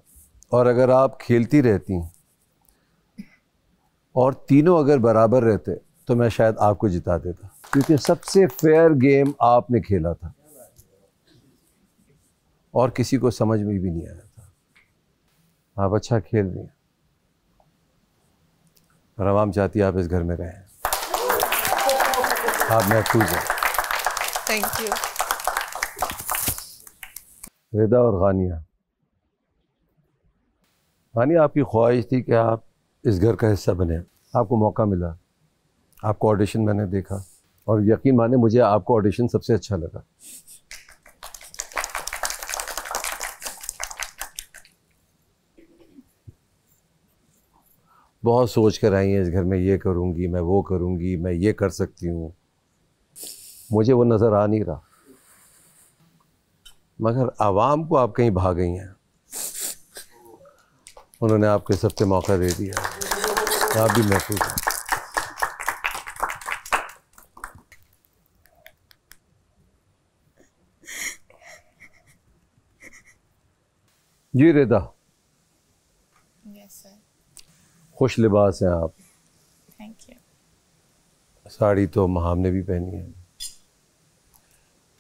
और अगर आप खेलती रहती और तीनों अगर बराबर रहते तो मैं शायद आपको जिता देता, क्योंकि सबसे फेयर गेम आपने खेला था और किसी को समझ में भी नहीं आया था। आप अच्छा खेल रही हैं और आवाम चाहती है आप इस घर में रहें। आप महफूज हैं। Thank you. रिदा और गानिया, गानिया आपकी ख्वाहिश थी कि आप इस घर का हिस्सा बने, आपको मौका मिला, आपको ऑडिशन मैंने देखा, और यकीन माने मुझे आपको ऑडिशन सबसे अच्छा लगा। बहुत सोच कर आई हैं इस घर में, ये करूँगी, मैं वो करूँगी, मैं ये कर सकती हूँ। मुझे वो नज़र आ नहीं रहा, मगर आवाम को आप कहीं भाग गई हैं। उन्होंने आपके सब पे मौका दे दिया, आप भी महसूस हैं। जी रिदा, खुश लिबास हैं आप। Thank you. साड़ी तो महाम ने भी पहनी है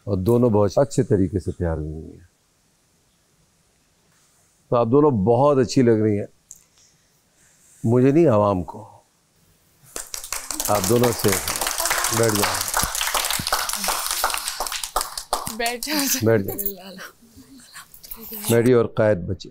और दोनों बहुत अच्छे तरीके से तैयार हुई हैं, तो आप दोनों बहुत अच्छी लग रही हैं। मुझे नहीं, आवाम को। आप दोनों से बैठ जाओ, बैठ जाओ, बैठ जाओ। मैडी और कायद बचे।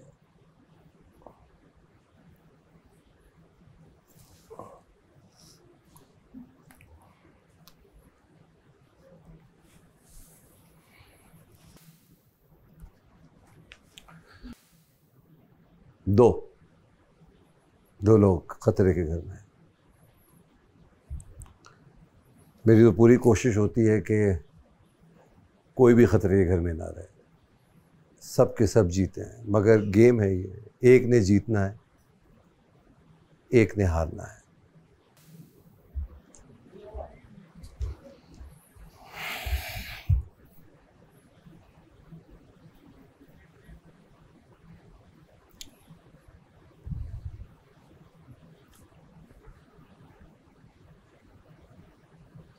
दो लोग खतरे के घर में। मेरी तो पूरी कोशिश होती है कि कोई भी खतरे के घर में ना रहे, सब के सब जीते हैं, मगर गेम है ये, एक ने जीतना है, एक ने हारना है।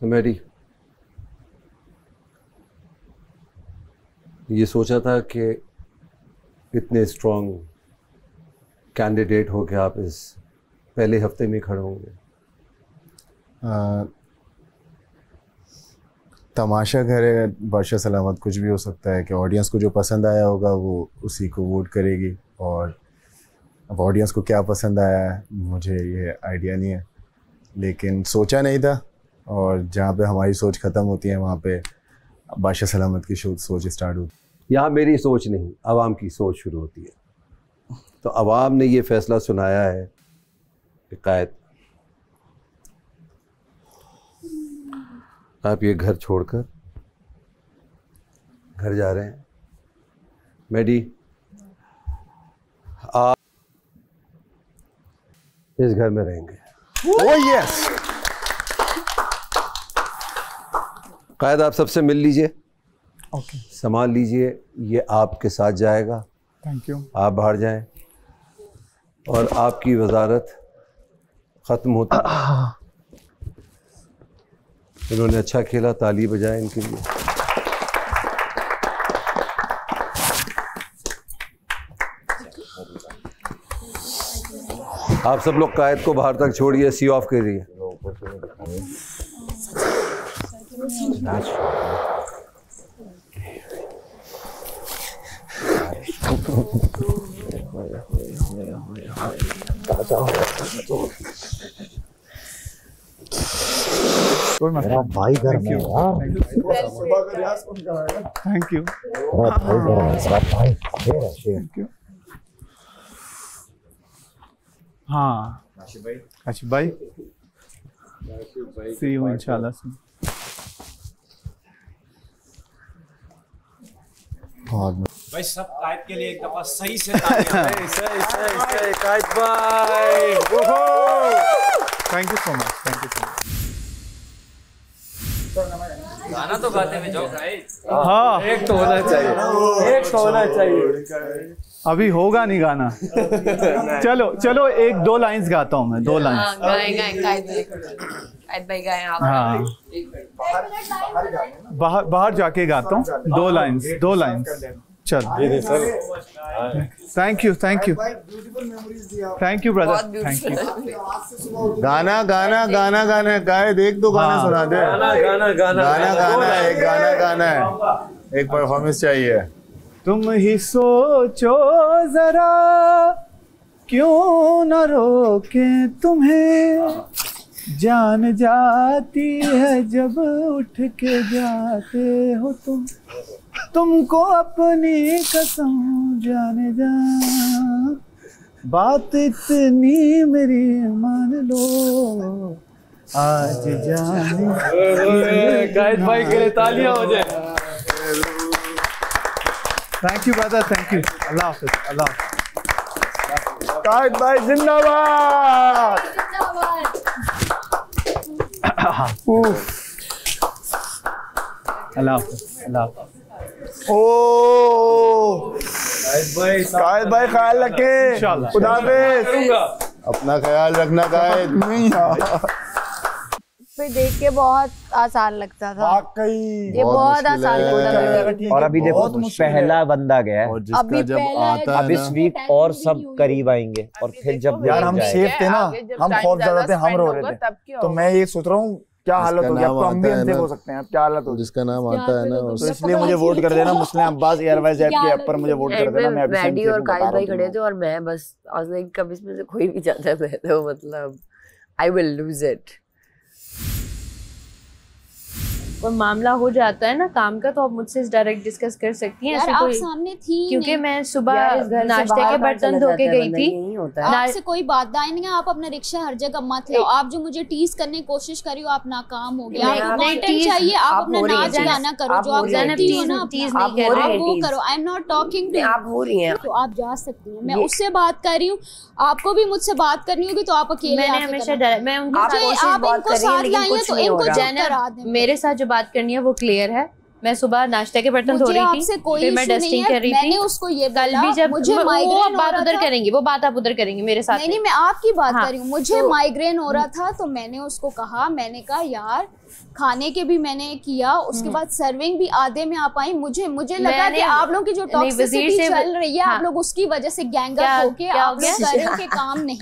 तो मैडी, ये सोचा था कि इतने स्ट्रॉन्ग कैंडिडेट हो के आप इस पहले हफ्ते में खड़े होंगे। तमाशा घर है, बादशाह सलामत, कुछ भी हो सकता है कि ऑडियंस को जो पसंद आया होगा वो उसी को वोट करेगी, और अब ऑडियंस को क्या पसंद आया है मुझे ये आइडिया नहीं है, लेकिन सोचा नहीं था। और जहाँ पे हमारी सोच ख़त्म होती है वहाँ पे बादशाह सलामत की सोच स्टार्ट होती है। यहाँ मेरी सोच नहीं, आवाम की सोच शुरू होती है। तो आवाम ने ये फैसला सुनाया है कि कायद आप ये घर छोड़कर घर जा रहे हैं। मैडी, आप इस घर में रहेंगे। Oh yes. कायद आप सबसे मिल लीजिए, ओके, संभाल लीजिए, ये आपके साथ जाएगा। Thank you. आप बाहर जाएं और आपकी वजारत ख़त्म होती है। इन्होंने अच्छा खेला, ताली बजाए इनके लिए। आप सब लोग कायद को बाहर तक छोड़िए, सी ऑफ करिए। मेरा भाई घर में थैंक यू। हाँ आशिफ भाई, सी यू इंशाल्लाह। भाई सब कायद के लिए एक दफा सही से कायद भाई, thank you so much, thank you so much. गाना तो गाते में जाओ। हाँ, एक तो होना चाहिए, एक तो होना चाहिए। अभी होगा नहीं गाना। चलो चलो, एक दो लाइंस गाता हूँ मैं, दो लाइंस। हाँ, बाहर जाके गाता हूँ, दो लाइंस। चल, thank you brother, thank you. गाना गाए, देख दो गाना सुना दे। गाना है, एक परफॉर्मेंस चाहिए। तुम ही सोचो जरा, क्यों न रोके तुम्हें, जान जाती है जब उठ के जाते हो तुम, तुमको अपनी कसम जाने जा, बात इतनी मेरी मान लो आज जाने। कायद भाई के लिए तालियां हो जाए। Thank you brother, thank you. अल्लाह हाफिज, अल्लाह हाफिज। कायद भाई जिंदाबाद। अल्लाह हाफिज, अल्लाह हाफिज। ओ कायद भाई ख्याल रखे, खुदा हाफिज। अपना ख्याल रखना कायद। फिर देख के बहुत आसान लगता था, ये बहुत आसान लगता था। और अभी देखो पहला बंदा गया है, अभी जब आता अब इस वीक और सब करीब आएंगे और फिर जब यार हम सेफ थे ना, हम खौफजदा थे, हम रो रहे थे। तो मैं ये सोच रहा हूँ क्या हालत होगी, अब तो हम भी अनसेफ हो सकते हैं। अब क्या हालत होगी, जिसका नाम आता है ना, तो इसलिए मुझे वोट कर देना। मुस्लिम अब्बास एयरवाइज ऐप के ऐप पर मुझे वोट कर देना। मैं वैडी और कायद भाई खड़े थे और मैं बस कब इसमें से कोई भी जाता है तो मतलब आई विल लूज इट। कोई मामला हो जाता है ना काम का तो आप मुझसे डायरेक्ट डिस्कस कर सकती हैं। ऐसे कोई सामने थी क्योंकि मैं सुबह नाश्ते के बर्तन धो के गई थी। आपसे कोई बात नहीं है, आप अपना रिक्शा हर जगह मत लो। आप जो मुझे टीज करने की कोशिश कर रही हो, आप नाकाम हो गया। आपको कंटेंट चाहिए, आप अपना नाच गाना करो जो आप करती हो ना, आप वो करो। I am not talking to आप हो रही हैं, तो आप जा सकती हैं। मैं उससे बात कर रही हूँ, आपको भी मुझसे बात करनी होगी तो आप अकेले मैंने हमेशा मैं उनके आप इनको साथ लाइए तो इनको चुप करा दें। मेरे साथ जो बात करनी है वो क्लियर है। मैं सुबह नाश्ते के बर्तन धो रही थी, फिर मैं डस्टिंग कर रही थी। मैंने उसको ये कल भी जब मुझे माइग्रेन बात उधर करेंगी, वो बात आप उधर करेंगी मेरे साथ नहीं, मैं आपकी बात कर रही हूँ। मुझे माइग्रेन हो रहा था तो मैंने उसको कहा, मैंने कहा यार खाने के भी मैंने किया, उसके बाद सर्विंग भी आधे में आप आई। मुझे लगा कि आप लोग की जो टॉक्सिसिटी चल रही है, आप लोग उसकी वजह से गैंग अप होके आप लोग कर रहे हो कि काम नहीं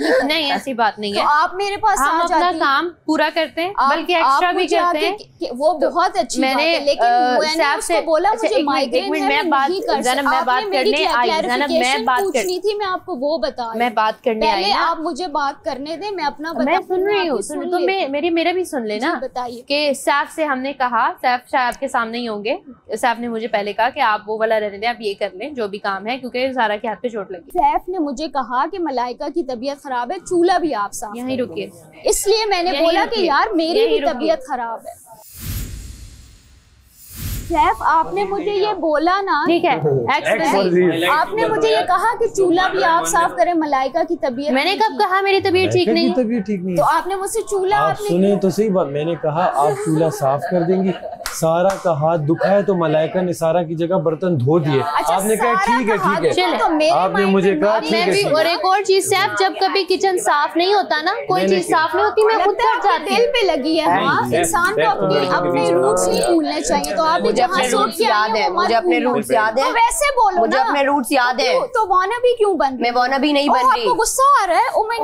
ऐसी बात नहीं है। तो आप मेरे पास हम अपना काम पूरा करते हैं, बल्कि एक्स्ट्रा भी करते हैं। वो बहुत अच्छी बात है, लेकिन मैंने उसको बोला मुझे माइग्रेन है, मैं नहीं कर सकती। मैं बात करने आई, मैं बात पूछनी थी, मैं आपको वो बता, मैं बात करने आई ना, आप मुझे बात करने दें, मैं अपना मैं सुन रही हूँ। तो मेरा भी सुन लेना। बताइए कि सैफ से हमने कहा, सैफ शायद आपके सामने ही होंगे, सैफ ने मुझे पहले कहा कि आप वो वाला रहने दें, आप ये कर लें जो भी काम है, क्योंकि सारा के हाथ पे चोट लगी। सैफ ने मुझे कहा कि मलाइका की तबीयत खराब है, चूल्हा भी आप साफ यहीं रुकिए। इसलिए मैंने बोला कि यार मेरी भी तबीयत खराब है। सैफ आपने मुझे ये बोला ना, ठीक है, आपने मुझे ये कहा कि चूल्हा भी आप साफ करें, मलाइका की तबीयत। मैंने कब कहा मेरी तबीयत ठीक नहीं? तबीयत ठीक नहीं तो आपने मुझसे चूल्हा आप सुने तो सही बात, मैंने कहा आप चूल्हा साफ कर देंगी। सारा का हाथ दुखा है तो मलाइका ने सारा की जगह बर्तन धो दिए। आपने कहा ठीक है आपने मुझे कहा ठीक है। और एक और चीज सैफ, जब कभी किचन साफ नहीं होता ना, कोई चीज साफ नहीं होती, मैं खुद कर जाती हूँ। दिल पे लगी है इंसान को अपने रूट्स नहीं भूलने चाहिए। तो आप मुझे अपने रूट्स याद है, मुझे अपने रूट्स याद है। वैसे बोलो, मुझे अपने रूट्स याद है। तो वाना भी क्यों बन? मैं वाना भी नहीं बन रही। आपको गुस्सा आ रहा है? ओ माय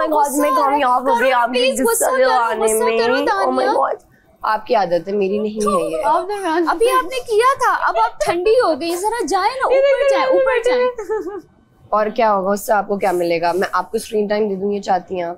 गॉड, मैं कामयाब हो गई आपके गुस्सा दिलाने में। ओ माय गॉड, आपकी आदत है, मेरी नहीं है ये। अभी आपने किया था, अब आप ठंडी हो गई, जरा जाए ना, ऊपर जाए। और क्या होगा उससे, आपको क्या मिलेगा? मैं आपको स्क्रीन टाइम दे दूंगी, चाहती हैं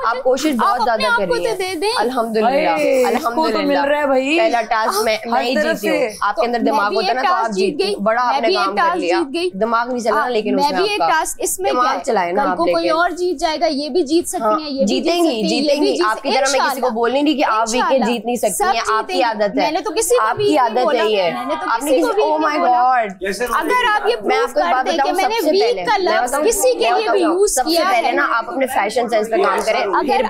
आप कोशिश बहुत ज्यादा कर रही हैं। अल्हम्दुलिल्लाह भाई, पहला टास्क मैं ही जीती हूँ। आपके अंदर दिमाग होता है ना तो आप जीत गई। बड़ा आपने काम कर लिया, दिमाग नहीं चला, लेकिन मैं भी एक टास्क इसमें दिमाग चलाए ना आप। कोई और जीत जाएगा, ये भी जीत सकती हैं, ये जीतेंगी। आपकी तरह मैं किसी को बोल नहीं रही कि आप वीकेंड जीत नहीं सकती हैं, आपकी आदत है। मैंने तो किसी आपकी आदत है ये। आपने ओह माय गॉड, अगर आप ये प्रूव कर दें कि मैंने वीक का लफ्ज किसी के लिए भी यूज किया है। सबसे पहले ना आप अपने फैशन सेंस पे काम करें। अगर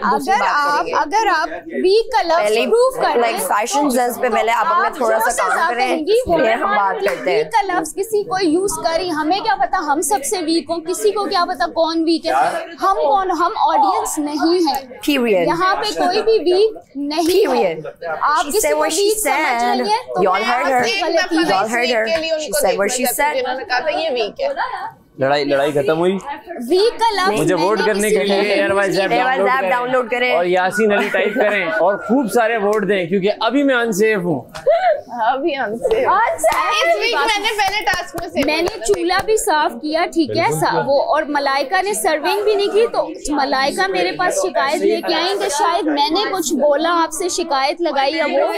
आप वीक का लफ्ज प्रूव कर दें, फैशन सेंस पे पहले आप अपने थोड़ा सा काम करें, फिर हम बात करते हैं। वीक का लफ्ज किसी को यूज करी, हमें क्या पता हम सबसे वीक हो, किसी को क्या पता कौन वीक है। हम ऑडियंस नहीं है, यहाँ पे कोई भी वीक नहीं है। आप किसी को वीक समझ रही हैं तो लड़ाई खत्म हुई। वीक का लफ्ज मुझे वोट करने के लिए एयरवाइज ऐप डाउनलोड करें और यासीन अली टाइप करें और खूब सारे वोट दें, क्योंकि अभी मैं अनसेफ हूँ। अभी हमसे इस वीक मैंने पहले टास्क में से मैंने चूल्हा भी साफ किया, ठीक है वो, और मलाइका ने सर्विंग भी नहीं की। तो मलाइका मेरे पास शिकायत लेके आई कि शायद मैंने कुछ बोला, आपसे शिकायत लगाई या वो,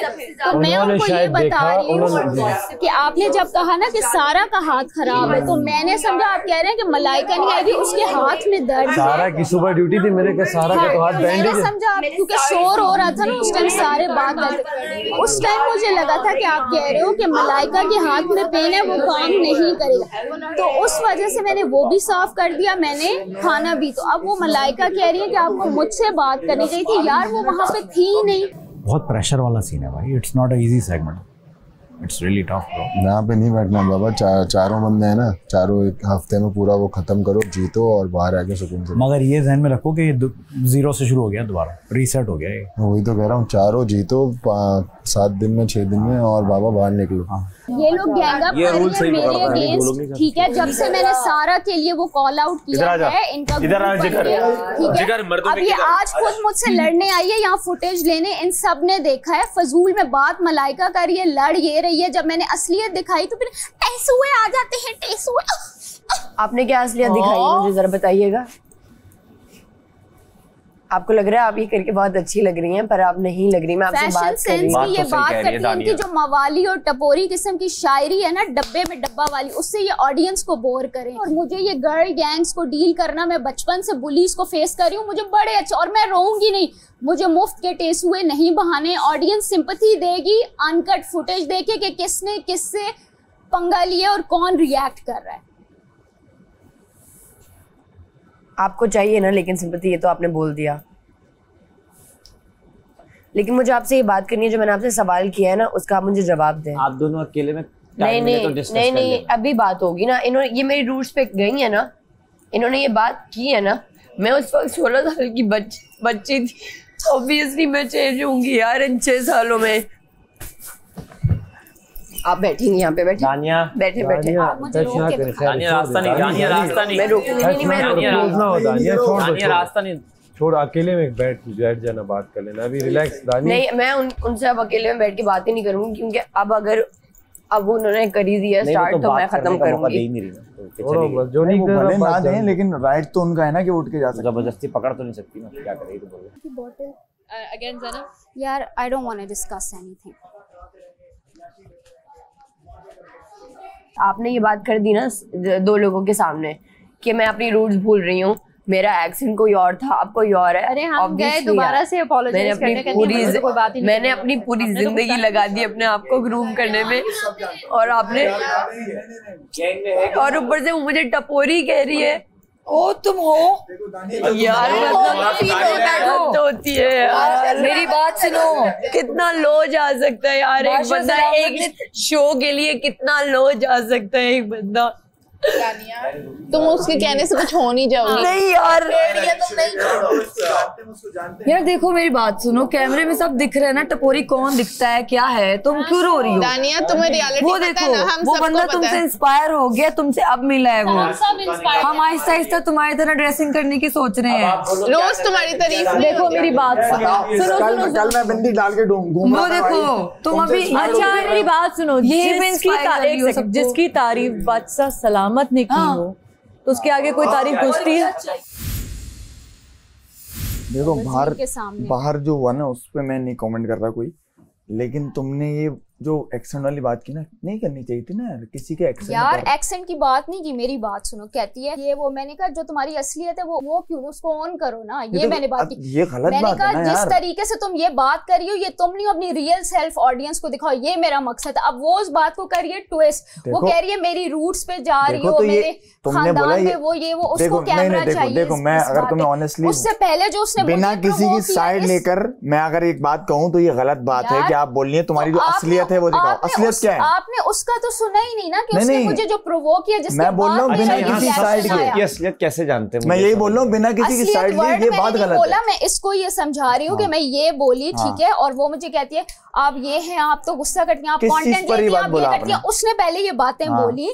तो मैं उनको ये बता रही हूँ कि आपने जब कहा ना कि सारा का हाथ खराब है, तो मैंने समझा आप कह रहे हैं कि मलाइका नहीं आएगी, उसके हाथ में दर्द है। सारा की सुबह ड्यूटी थी, मैंने कहा सारा का तो हाथ बैंडेज है। मैंने समझा आप, क्योंकि शोर हो रहा था ना उस टाइम, सारे बात करते, उस टाइम मुझे लगा था कि आप कह रहे हो कि मलाइका के हाथ में पेन है, वो काम नहीं करेगा, तो उस वजह से मैंने वो भी साफ कर दिया, मैंने खाना भी। तो अब वो मलाइका कह रही है कि आपको मुझसे बात करनी चाहिए थी, यार वो वहाँ पे थी ही नहीं। बहुत प्रेशर वाला सीन है भाई, it's not a easy segment, it's really tough bro. यहाँ पे नहीं बैठना बाबा, चारों बंदे हैं ना, चारों एक हफ्ते में पूरा वो खत्म करो, जीतो और बाहर आके सुकून से। मगर ये ध्यान में रखो कि 0 से शुरू हो गया, दोबारा रीसेट हो गया ये। वही तो कह रहा हूँ, चारों जीतो 7 दिन में 6 दिन में, और बाबा बाहर निकलो। ये लोग गैंग अप कर रहे हैं मेरे अगेंस्ट, ठीक है। जब से मैंने सारा के लिए वो कॉल आउट किया है, इनका ठीक है, अब ये आज खुद मुझसे लड़ने आई है, यहाँ फुटेज लेने, इन सब ने देखा है। फजूल में बात मलाइका कर रही है, लड़ ये रही है, जब मैंने असलियत दिखाई तो फिर टेसुए आ जाते हैं, टेसुए। आपने क्या असलियत दिखाई मुझे जरा बताइएगा। आपको लग रहा है आप ये करके बहुत अच्छी लग रही हैं, पर आप नहीं लग रही। मैं आपसे बात कर रही हूं। ये बात करती है इनकी जो मवाली और टपोरी किस्म की शायरी है ना, डब्बे में डब्बा वाली, उससे ये ऑडियंस को बोर करें। और मुझे ये गर्ल गैंग्स को डील करना, मैं बचपन से बुलीज को फेस कर रही हूँ, मुझे बड़े अच्छे, और मैं रोऊंगी नहीं, मुझे मुफ्त के टेसुए नहीं बहाने। ऑडियंस सिंपैथी देगी अनकट फुटेज देखे कि किसने किससे पंगा लिया और कौन रिएक्ट कर रहा है। आपको चाहिए ना लेकिन सिंपैथी, ये तो आपने बोल दिया। लेकिन मुझे आपसे ये बात करनी है, जो मैंने आपसे सवाल किया है ना, उसका आप मुझे जवाब दें। आप दोनों अकेले में नहीं, अभी बात होगी ना। इन्होंने ये मेरी रूट्स पे गई है ना, इन्होंने ये बात की है ना। मैं उस वक्त 16 साल की बच्ची थी, ऑब्वियसली मैं चेंज होंगी यार इन 6 सालों में। आप बैठेंगे यहाँ पे, बैठे दानिया, बैठे दानिया रास्ता नहीं, मैं रोकूंगी नहीं, मैं रास्ता नहीं, छोड़, अकेले में बैठ जाना, बात कर लेना, अभी रिलैक्स दानिया। नहीं, मैं उनसे अब अकेले में बैठ के बात ही नहीं करूंगी, क्योंकि अब उन्होंने कर ही दिया स्टार्ट, तो मैं खत्म करूंगी। जो नहीं भले ना दें, लेकिन राइट तो उनका है ना कि उठ के जा सकते। जबरदस्ती पकड़ तो नहीं सकती ना, क्या करेगी तो बोलो। अगेन ज़ना, यार I don't want to discuss anything. आपने ये बात कर दी ना 2 लोगों के सामने कि मैं अपनी रूट्स भूल रही हूँ, मेरा एक्सेंट कोई और था, अब कोई और है। अरे हम गए दोबारा से अपॉलोजाइज करने के लिए, कोई बात ही नहीं। मैंने अपनी पूरी जिंदगी लगा दी अपने आप को ग्रूम करने में, और आपने, और ऊपर से मुझे टपोरी कह रही है। ओ तुम हो यार, मतलब होती है यार। मेरी बात सुनो, कितना लो जा सकता है यार एक बंदा, एक शो के लिए कितना लो जा सकता है एक बंदा। तुम उसके कहने से कुछ हो नहीं जाओगी। नहीं यार, यार देखो मेरी बात सुनो, कैमरे में सब दिख रहे हैं ना, टपोरी कौन दिखता है, क्या है, तुम क्यों रो रही हो? दानिया तुम्हें रियलिटी वो देखो, वो बंदा तुमसे इंस्पायर हो गया, तुमसे अब मिला है वो। हम आहिस्ता आहिस्ता तुम्हारी तरह ड्रेसिंग करने की सोच रहे हैं, रोज तुम्हारी तारीफ। देखो मेरी बात सुनो, कल मैं बिंदी डाल के घूम। वो देखो तुम अभी, अच्छा मेरी बात सुनो, जिसकी तारीफ बादशाह सलामत ने की हो, तो उसके आगे कोई तारीफ पूछती है? देखो बाहर जो हुआ ना, उस पर मैं नहीं कमेंट कर रहा कोई, लेकिन तुमने ये जो एक्सेंट वाली बात की ना, नहीं करनी चाहिए थी ना यार, किसी के एक्सेंट यार एक्सेंट की बात नहीं की। मेरी बात सुनो, कहती है ये वो, मैंने कहा जो तुम्हारी असलियत है वो क्यों, उसको ऑन करो ना, ये तो मैंने बात की। ये गलत मैंने बात कहा है ना जिस यार। तरीके से तुम ये बात कर रही हो, ये तुम नहीं, अपनी रियल सेल्फ ऑडियंस को दिखाओ, ये मेरा मकसद है। अब वो उस बात को करिए ट्विस्ट, वो कह रही है मेरी रूट्स पे जा रही हो, मेरे खानदान में वो ये वो, उसको कैमरा चाहिए। देखो मैं अगर तुम्हें ऑनेस्टली, उससे पहले जो उसने बिना किसी की साइड लेकर मैं अगर एक बात कहूँ तो ये गलत बात है कि आप बोल रही है तुम्हारी जो असलियत है वो दिखाओ। असलियत क्या है? आपने उसका तो सुना ही नहीं ना कि उसने मुझे जो प्रोवोक किया, जिसके मैं बोल रहा हूँ बिना किसी साइड के, असलियत कैसे जानते हैं? मैं यही बोल रहा हूँ बिना किसी की साइड के, ये बात गलत है। बोला मैं इसको ये समझा रही हूँ कि मैं ये बोली, ठीक है, और वो मुझे कहती है आप ये हैं, आप तो गुस्सा करती हैं, आप कंटेंट लेती हैं, आप ये करती हैं। उसने पहले ये बातें बोली,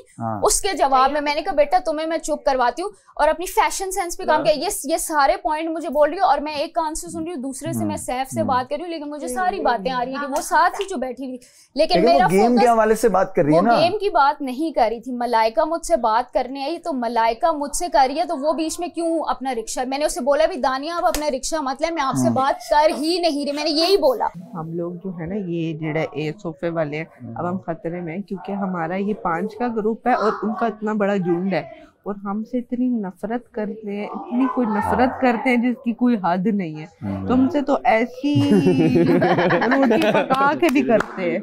उसके जवाब में मैंने कहा बेटा तुम्हें मैं चुप करवाती हूँ, और अपनी फैशन सेंस पे काम किया। ये सारे पॉइंट मुझे बोल रही है, और मैं एक कान से सुन रही हूँ, दूसरे से मैं सैफ से बात कर रही हूँ, लेकिन मुझे सारी बातें आ रही है कि वो साथ ही जो बैठी हुई, लेकिन मेरा गेम के हवाले से बात कर रही है ना, गेम की बात नहीं कर रही थी। मलाइका मुझसे बात करने आई, तो मलाइका मुझसे कर रही है, तो वो बीच में क्यों अपना रिक्शा, मैंने उससे बोला भी दानिया आप अपना रिक्शा मत ले, मैं आपसे बात कर ही नहीं रही, मैंने यही बोला। हम लोग जो है ना ये जेड़ा ए सोफे वाले अब हम खतरे में हैं, क्योंकि हमारा ये 5 का ग्रुप है और उनका इतना बड़ा झुंड है, और हमसे इतनी नफरत करते हैं, इतनी कोई नफरत करते हैं जिसकी कोई हद नहीं है। तुमसे तो ऐसी रोटी पका के भी करते हैं।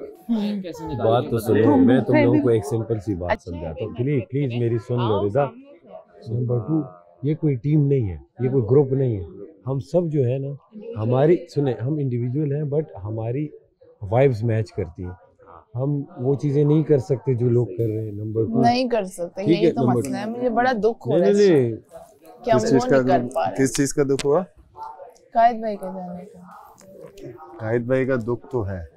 बात तो सुनो, मैं तुम लोगों को एक सिंपल सी बात समझाता हूँ, प्लीज मेरी सुन लो रिदा। नंबर 2, ये कोई टीम नहीं है, ये कोई ग्रुप नहीं है, हम सब जो है ना, हमारी सुने, हम इंडिविजुअल हैं बट हमारी वाइब्स मैच करती हैं। हम वो चीजें नहीं कर सकते जो लोग कर रहे हैं। नंबर 2 नहीं कर सकते, यही तो मसला है। मुझे बड़ा दुख हो रहा है कि हम वो नहीं कर पा रहे। किस चीज का दुख हुआ? कायद भाई के जाने का। कायद भाई का दुख तो है।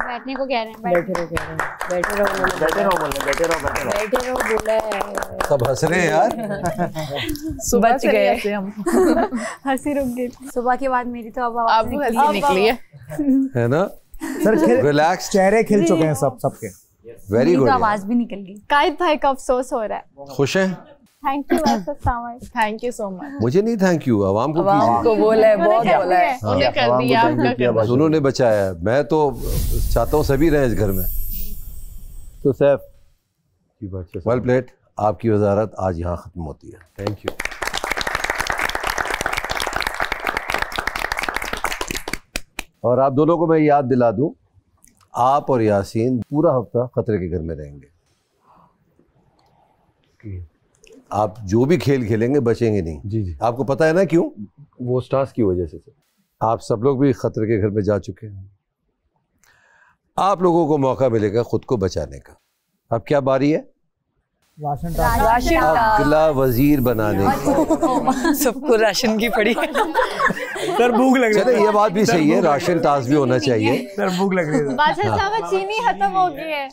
बैठने को कह रहे हैं, बैठे रहो बोला है। सब हंस रहे हैं यार। सुबह बच गए हम। हंसी रुक गई। सुबह के बाद मेरी तो अब निकली है ना सर? रिलैक्स, चेहरे खिल चुके हैं सबके। Very good. आवाज भी निकल गई। कायद भाई का अफसोस हो रहा है। खुश हैं? Thank you, thank you so much. मुझे नहीं थैंक यू, आवाम को को बोला है, बहुत बोला है। उन्हें कर दिया, आपका कर दिया। उन्होंने बचाया है। मैं तो चाहता हूँ सभी रहे इस घर में। तो सैफ, वेल प्लेड, आपकी वजारत आज यहाँ खत्म होती है। Thank you. और आप दोनों को मैं याद दिला दूं, आप और यासीन पूरा हफ्ता खतरे के घर में रहेंगे। आप जो भी खेल खेलेंगे बचेंगे नहीं। जी। आपको पता है ना क्यों? वो स्टार्स की वजह से। आप सब लोग भी खतरे के घर में जा चुके हैं। आप लोगों को मौका मिलेगा खुद को बचाने का। अब क्या बारी है? राशन अगला वजीर बनाने का। सबको राशन की पड़ी। सर भूख लग रही है। ये बात भी सही है, राशन टास्क भी होना चाहिए। सर भूख लग रही है। बादशाह साहब चीनी खत्म हो गई है,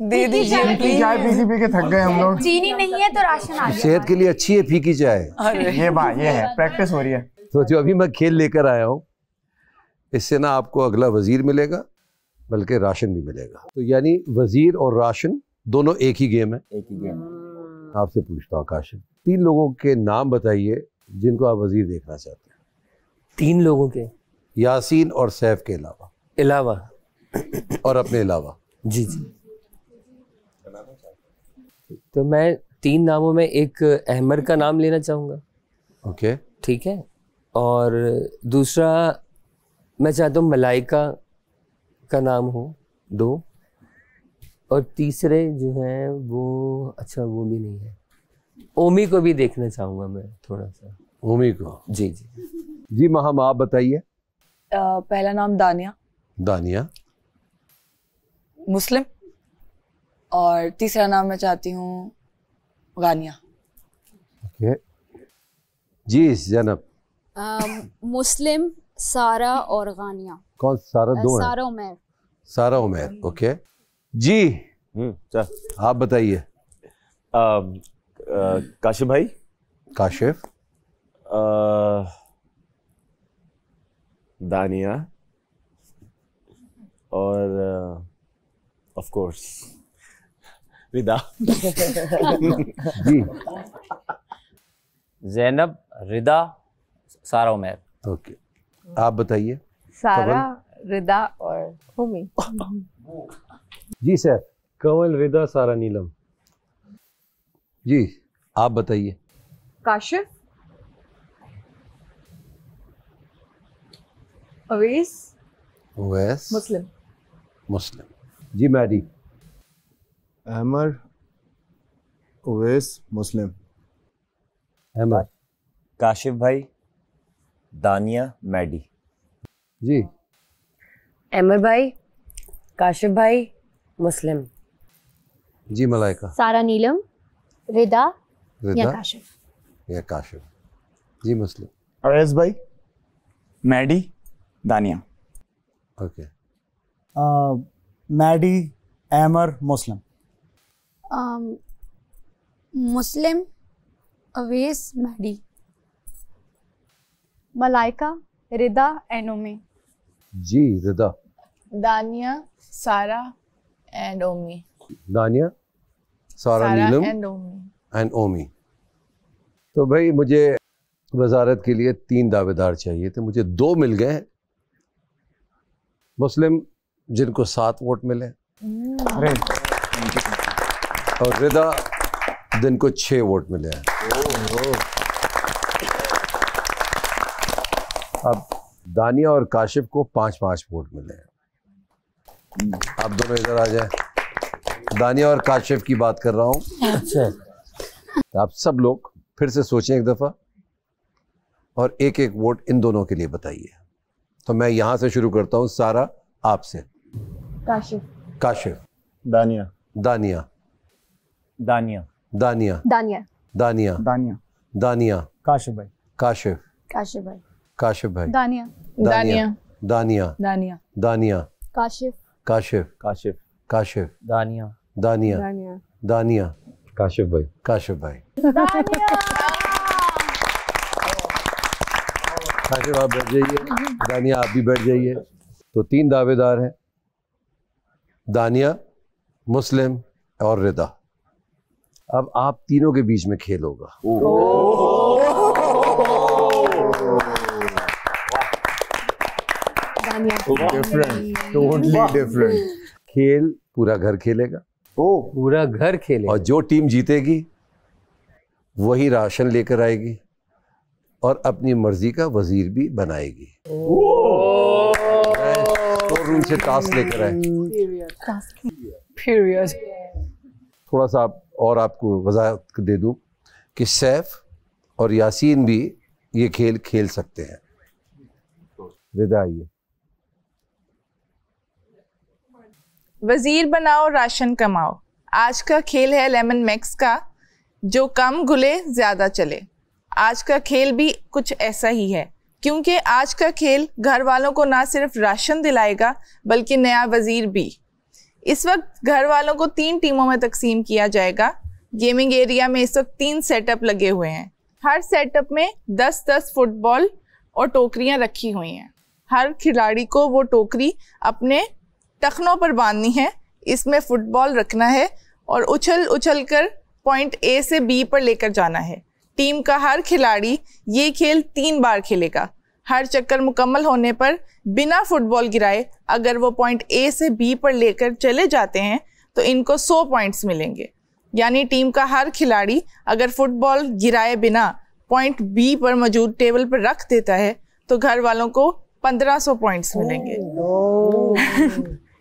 दे दीजिए। चाय पी के थक गए हम लोग। चीनी नहीं है तो राशन आ गया। सेहत के लिए अच्छी है फीकी चाय। ये है प्रैक्टिस हो रही है। तो जो अभी मैं खेल लेकर आया हूँ, इससे ना आपको अगला वजीर मिलेगा बल्कि राशन भी मिलेगा। तो यानी वजीर और राशन दोनों एक ही गेम है। एक ही गेम। आपसे पूछता हूँ काशिफ, 3 लोगों के नाम बताइए जिनको आप वजीर देखना चाहते हैं। 3 लोगों के? यासीन और सैफ के अलावा और अपने अलावा। जी। तो मैं 3 नामों में एक अहमर का नाम लेना चाहूँगा। ओके, ठीक है। और दूसरा मैं चाहता हूँ मलाइका का नाम हो 2, और तीसरे जो हैं वो, अच्छा वो भी नहीं है, ओमी को भी देखना चाहूँगा मैं थोड़ा सा। ओमी को? जी। जी महम, आप बताइए। पहला नाम दानिया। दानिया। मुस्लिम। और तीसरा नाम मैं चाहती हूँ गानिया। ओके जी। जैनब। मुस्लिम, सारा और गानिया। कौन सारा? 2 है। सारा उमर। सारा उमर। ओके जी। आप बताइए। काशिफ भाई। काशिफ। दानिया और ऑफ कोर्स रिदा। जी। जैनब, रिदा, सारा उमर। ओके, आप बताइए। सारा, रिदा और होमी। जी सर। कंवल, रिदा, सारा, नीलम। जी आप बताइए। काशिफ, अवैस, मुस्लिम। जी मैडी। अहमर, उवैस, मुस्लिम। अहमर। काशिफ भाई, दानिया, मैडी। जी। अहमर भाई, काशिफ भाई, मुस्लिम। जी मलाइका। सारा नीलम, रिदा या काशिफ। या काशिफ। जी मुस्लिम। अवैस भाई, Maddy, Dania. Okay. Maddy, Emmar, Muslim. Muslim, Awais, Maddy. Malaika, Rida and Omi. जी रिदा। दानिया, सारा एंड ओमी। दानिया, सारा नीलम एंड ओमी। तो भाई मुझे वजारत के लिए 3 दावेदार चाहिए थे, मुझे 2 मिल गए। मुस्लिम जिनको 7 वोट मिले और रिदा जिनको 6 वोट मिले हैं। अब दानिया और काशिफ को 5-5 वोट मिले हैं। आप दोनों इधर आ जाए। दानिया और काशिफ की बात कर रहा हूँ। अच्छा। आप सब लोग फिर से सोचें एक दफा और एक एक वोट इन दोनों के लिए बताइए। तो मैं यहां से शुरू करता हूं। सारा आपसे। काशिफ। काशिफ। दानिया। दानिया। दानिया। दानिया। दानिया। दानिया। दानिया। दानिया। काशिफ भाई। काशिफ। काशिफ भाई। काशिफ भाई। दानिया। दानिया। दानिया। दानिया। दानिया। काशिफ। काशिफ। काशिफ। काशिफ। दानिया। दानिया। दानिया। दानिया। काशिफ भाई। काशिफ भाई। दानिया। काशिफ आप बैठ जाइए। दानिया आप भी बैठ जाइए। तो 3 दावेदार हैं, दानिया, मुस्लिम और रिदा। अब आप तीनों के बीच में खेल होगा। Different, totally different. खेल पूरा घर खेलेगा। पूरा घर खेलेगा। और जो टीम जीतेगी वही राशन लेकर आएगी और अपनी मर्जी का वजीर भी बनाएगी। स्टोर रूम से टास्क लेकर आए। थोड़ा सा और आपको वजाहत दे दूं कि सैफ और यासीन भी ये खेल खेल सकते हैं। रिदा आइए। वजीर बनाओ, राशन कमाओ। आज का खेल है लेमन मैक्स का, जो कम घुले ज्यादा चले। आज का खेल भी कुछ ऐसा ही है, क्योंकि आज का खेल घर वालों को ना सिर्फ राशन दिलाएगा बल्कि नया वजीर भी। इस वक्त घर वालों को 3 टीमों में तकसीम किया जाएगा। गेमिंग एरिया में इस वक्त 3 सेटअप लगे हुए हैं। हर सेटअप में 10-10 फुटबॉल और टोकरियां रखी हुई हैं। हर खिलाड़ी को वो टोकरी अपने टखनों पर बांधनी है, इसमें फुटबॉल रखना है और उछल उछल कर पॉइंट ए से बी पर लेकर जाना है। टीम का हर खिलाड़ी ये खेल 3 बार खेलेगा। हर चक्कर मुकम्मल होने पर बिना फुटबॉल गिराए अगर वो पॉइंट ए से बी पर लेकर चले जाते हैं तो इनको 100 पॉइंट्स मिलेंगे। यानी टीम का हर खिलाड़ी अगर फुटबॉल गिराए बिना पॉइंट बी पर मौजूद टेबल पर रख देता है तो घर वालों को 1500 पॉइंट्स मिलेंगे।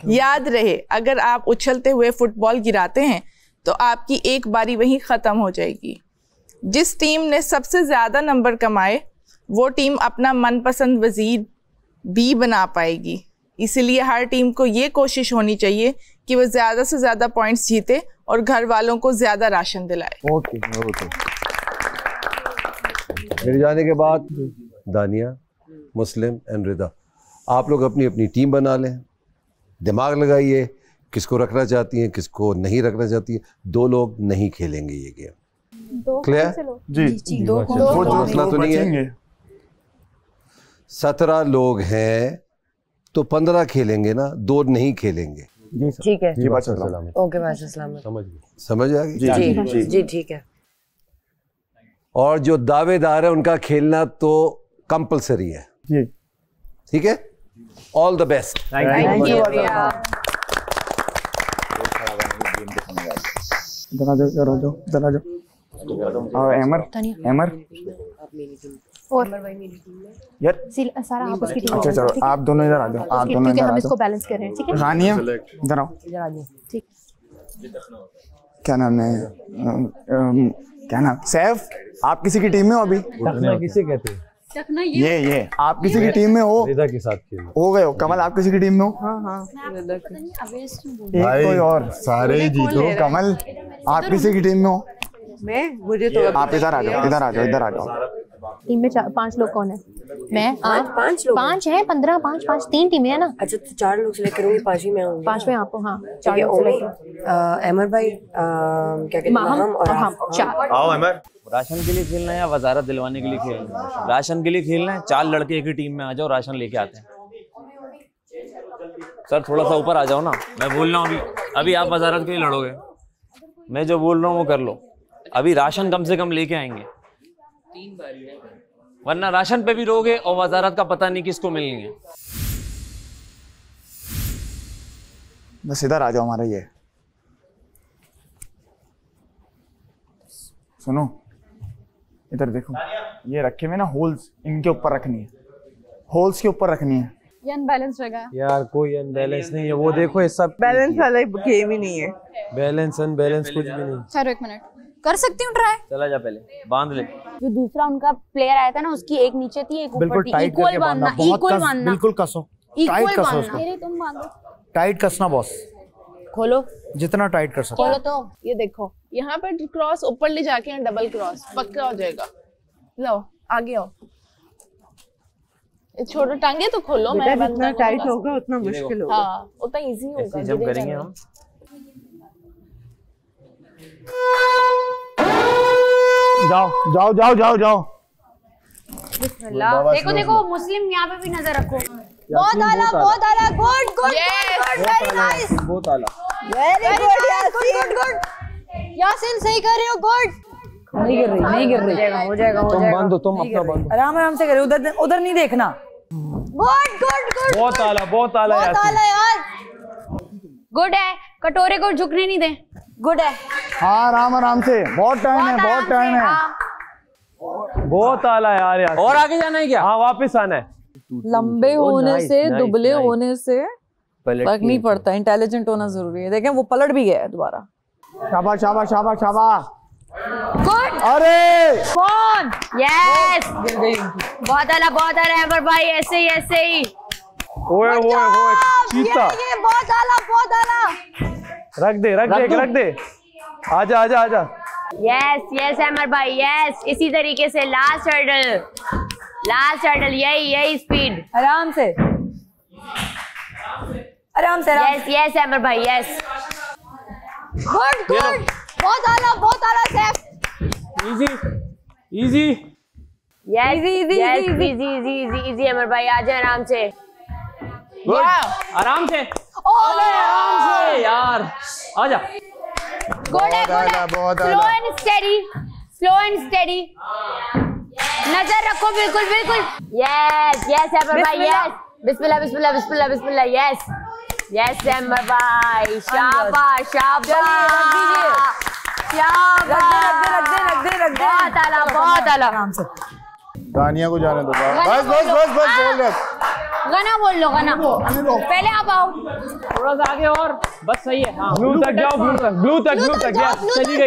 याद रहे, अगर आप उछलते हुए फुटबॉल गिराते हैं तो आपकी एक बारी वहीं ख़त्म हो जाएगी। जिस टीम ने सबसे ज़्यादा नंबर कमाए वो टीम अपना मनपसंद वजीर भी बना पाएगी। इसलिए हर टीम को ये कोशिश होनी चाहिए कि वो ज़्यादा से ज़्यादा पॉइंट्स जीते और घर वालों को ज़्यादा राशन दिलाए। ओके। मेरे जाने के बाद दानिया, मुस्लिम एंड रिदा, आप लोग अपनी अपनी टीम बना लें। दिमाग लगाइए किसको रखना चाहती हैं, किसको नहीं रखना चाहती है। 2 लोग नहीं खेलेंगे ये गेम। क्लियर? जी। वो मसला तो नहीं है। 17 लोग हैं तो 15 खेलेंगे ना, 2 नहीं खेलेंगे। ठीक है। जी बात ओके, समझ आ गई? जी जी ठीक है। और जो दावेदार है उनका खेलना तो कंपलसरी है। जी ठीक है। All the best. Thank you. Emmar और यार सारा आप उसकी टीम। अच्छा चलो आप दोनों इधर आ जाओ। आप दोनों क्योंकि इधर हम आ इसको जाओ। बैलेंस कर रहे हैं। ठीक है रानिया इधर आओ। ठीक। क्या नाम है? क्या नाम? सैफ, आप किसी की टीम में हो अभी? किसे कहते हैं? ये आप किसी की टीम में हो? रिदा के साथ खेल हो गए हो। कमल आप किसी की टीम में हो? हाँ एक कोई और सारे ही जीतो। कमल आप किसी की टीम में हो? मैं मुझे तो आप इधर आ जाओ, इधर आ जाओ, इधर आ जाओ। टीम में 5 लोग कौन है? मैं 5 लोग 5 हैं 15 5 5 3 टीमें है ना। अच्छा तो 4 लोग सिलेक्ट करूंगी, 5 ही मैं आऊंगी। 5 में आपको हाँ 4 लोग सिलेक्ट। अमर भाई क्या कहते हैं, हम और हम 4। आओ अमर। राशन के लिए खेलना है या वजारत दिलवाने के लिए खेलना है? राशन के लिए खेलना है। 4 लड़के एक ही टीम में आ जाओ, राशन लेके आते हैं। सर थोड़ा सा ऊपर आ जाओ ना, मैं बोल रहा हूँ अभी आप वजारत के लिए लड़ोगे, मैं जो बोल रहा हूँ वो कर लो। अभी राशन कम से कम लेके आएंगे, वरना राशन पे भी रहोगे और वजारत का पता नहीं किसको मिलेंगे। बस इधर आ जाओ। हमारा ये सुनो, इधर देखो, ये रखे हुए ना होल्स, इनके ऊपर रखनी है, होल्स के ऊपर रखनी है। ये अनबैलेंस जगह यार, कोई अनबैलेंस नहीं है। वो देखो ये सब बैलेंस वाला गेम ही नहीं है। बैलेंस अनबैलेंस कुछ भी नहीं। ठहरो 1 मिनट, कर सकती हूँ ट्राई। चला जा, पहले बांध ले। जो दूसरा उनका प्लेयर आया था ना, उसकी एक नीचे थी एक ऊपर थी। इक्वल बांधना, इक्वल बांधना, बिल्कुल कसो, टाइट कसो उसको। मेरे तुम बांधो, टाइट कसना बॉस, खोलो जितना टाइट कर सकते। खोलो तो ये देखो, यहाँ पर क्रॉस ऊपर ले जाके डबल क्रॉस पक्का हो जाएगा। लो आगे आओ, छोड़ो टांगे तो खोलो। मैं जितना टाइट होगा उतना मुश्किल होगा। हाँ उतना इजी होगा। ऐसे जंप करेंगे हम। जाओ जाओ जाओ जाओ जाओ। बिस्मिल्लाह। देखो देखो मुस्लिम यहाँ पे भी नजर रखो। बहुत आला, बहुत आला। गुड गुड वेरी नाइस, बहुत आला, वेरी गुड गुड। यासीन सही कर रहे हो, गुड। नहीं गिर रही, नहीं गिर रही। हो जाएगा तुम बांधो, तुम अपना बांधो। आराम आराम से करे, उधर उधर नहीं देखना। Good good good. बहुत आला, बहुत आला यार। गुड है, कटोरे को झुकने नहीं दे। गुड है। हाँ आराम आराम से, बहुत टाइम है, बहुत टाइम है। बहुत आला यार। और आगे जाना है क्या? हाँ वापस आना है। लंबे होने से, दुबले होने से फर्क नहीं पड़ता, इंटेलिजेंट होना जरूरी है। देखें वो पलट भी गया है दोबारा। शाबाश शाबाश शाबाश शाबाश। गुड। अरे कौन? यस, बहुत आला अमर भाई, ऐसे ही ऐसे ही। ओए चीता। ये बहुत आला, बहुत आला। रख दे रख दे रख दे। आजा आजा आजा। यस यस अमर भाई, यस। इसी तरीके से लास्ट हर्डल, यही स्पीड। आराम से आराम से। यस यस अमर भाई, यस। गुड गुड, बहुत आला सैफ। इजी इजी इजी अमर भाई, आजा आराम से। आराम से यार, आजा। गुड है, स्लो एंड स्टेडी। नजर रखो, बिल्कुल बिल्कुल। यस अमर भाई, यस। बिस्मिल्लाह। यस अमर भाई, शाबाश। बहुत आला। दानिया को जाने दो। बस बोल दे। गाना बोल लो, गाना पहले आप आओ। थोड़ा सा आगे और, बस सही है। हाँ। ब्लू तक जाओ, ब्लू तक।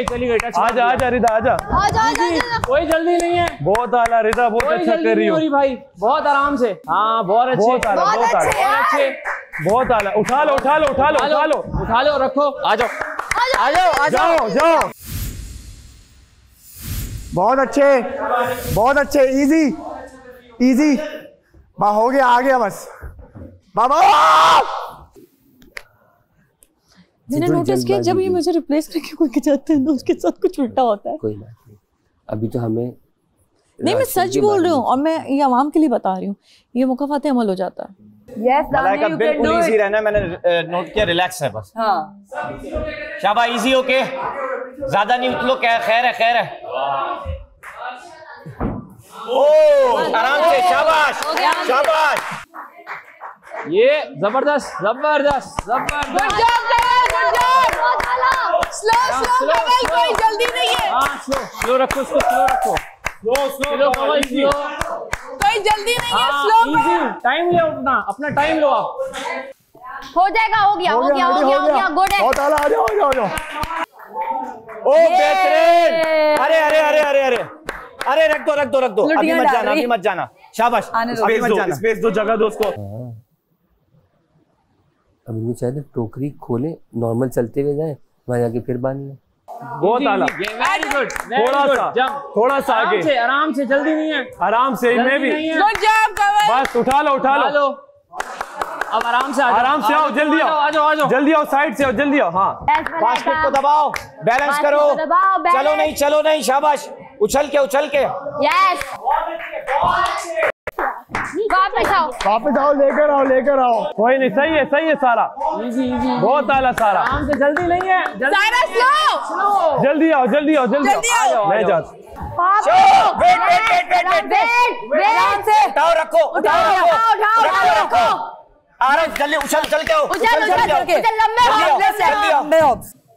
चली गई। आजा आजा रिदा, आजा। कोई जल्दी नहीं है। बहुत आला रिदा, बहुत अच्छा कर रही हो भाई, बहुत आराम से। हाँ बहुत अच्छे, बहुत आला। उठा लो, रखो। आ जाओ। बहुत अच्छे। इजी। हो गया, आ गया बस। बाबा मैंने नोटिस किया जब ये मुझे रिप्लेस करके कोई जाते हैं तो उसके साथ कुछ उल्टा होता है। कोई बात नहीं, अभी तो हमें नहीं, मैं सच बोल रही हूँ और मैं ये आवाम के लिए बता रही हूँ, ये मुकाफाते अमल हो जाता है। यस मलाइका, बिल्कुल इजी रहना है। मैंने नोट किया, रिलैक्स है बस। हाँ शाबाश, इजी। ओके, ज्यादा नहीं उछलो, खैर है। आराम से, शाबाश। ये जबरदस्त। स्लो कोई जल्दी नहीं है। स्लो रखो उसको, स्लो कोई जल्दी नहीं है, स्लो। टाइम लो अपना टाइम लो आप। हो जाएगा, हो गया। गुड है। बहुत आला, आ जाओ। ओ बेहतरीन। अरे अरे रख दो रख दो रख दो, अभी मत जाना, अभी मत जाना, शाबाश, अभी मत जाना, स्पेस दो, जगह दो उसको। अब इनको चाहिए टोकरी खोले, नॉर्मल चलते हुए जाए, वहां जाके फिर बांध लें। बहुत आला, वेरी गुड, थोड़ा सा आगे, आराम से, जल्दी नहीं है, आराम से, मैं भी, गुड जॉब कमल। बस उठा लो अब आराम से आओ, जल्दी आओ, जल्दी आओ, साइड से आओ, जल्दी आओ। हाँ, फास्टिक को दबाओ, बैलेंस करो, चलो नहीं, शाबाश, उछल के यस, वापस आओ, लेकर आओ, कोई नहीं, सही है सारा, बहुत आला सारा, आराम से, जल्दी नहीं है, सारा स्लो, जल्दी आओ, मैं जाता, रखो, आराम जल्दी, उछल के आओ,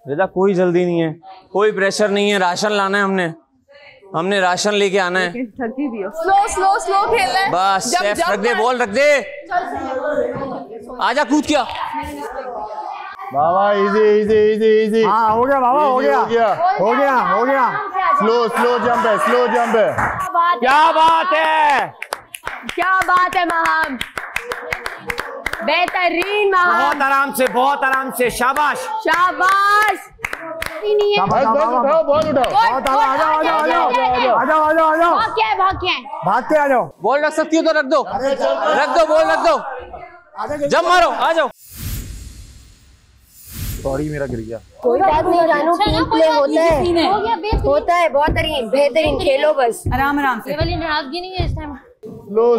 बेटा कोई जल्दी नहीं है, कोई प्रेशर नहीं है, राशन लाना है, हमने राशन लेके आना है। थकी भी हो, स्लो खेलना है बस, रख दे, बॉल रख दे, आजा कूद क्या, बाबा इजी। हाँ हो गया बाबा, हो गया। स्लो जंप है। क्या बात है महाम, बेहतरीन महाम, बहुत आराम से, शाबाश। भाग के आ जाओ, बॉल रख सकती हो तो रख दो, बॉल रख दो, जब मारो, आ जाओ। सॉरी मेरा गिर गया, कोई बात नहीं जानू, टीम प्ले होता है, बहुत बेहतरीन, खेलो बस आराम से। केवल नाराजगी नहीं है इस टाइम, स्लो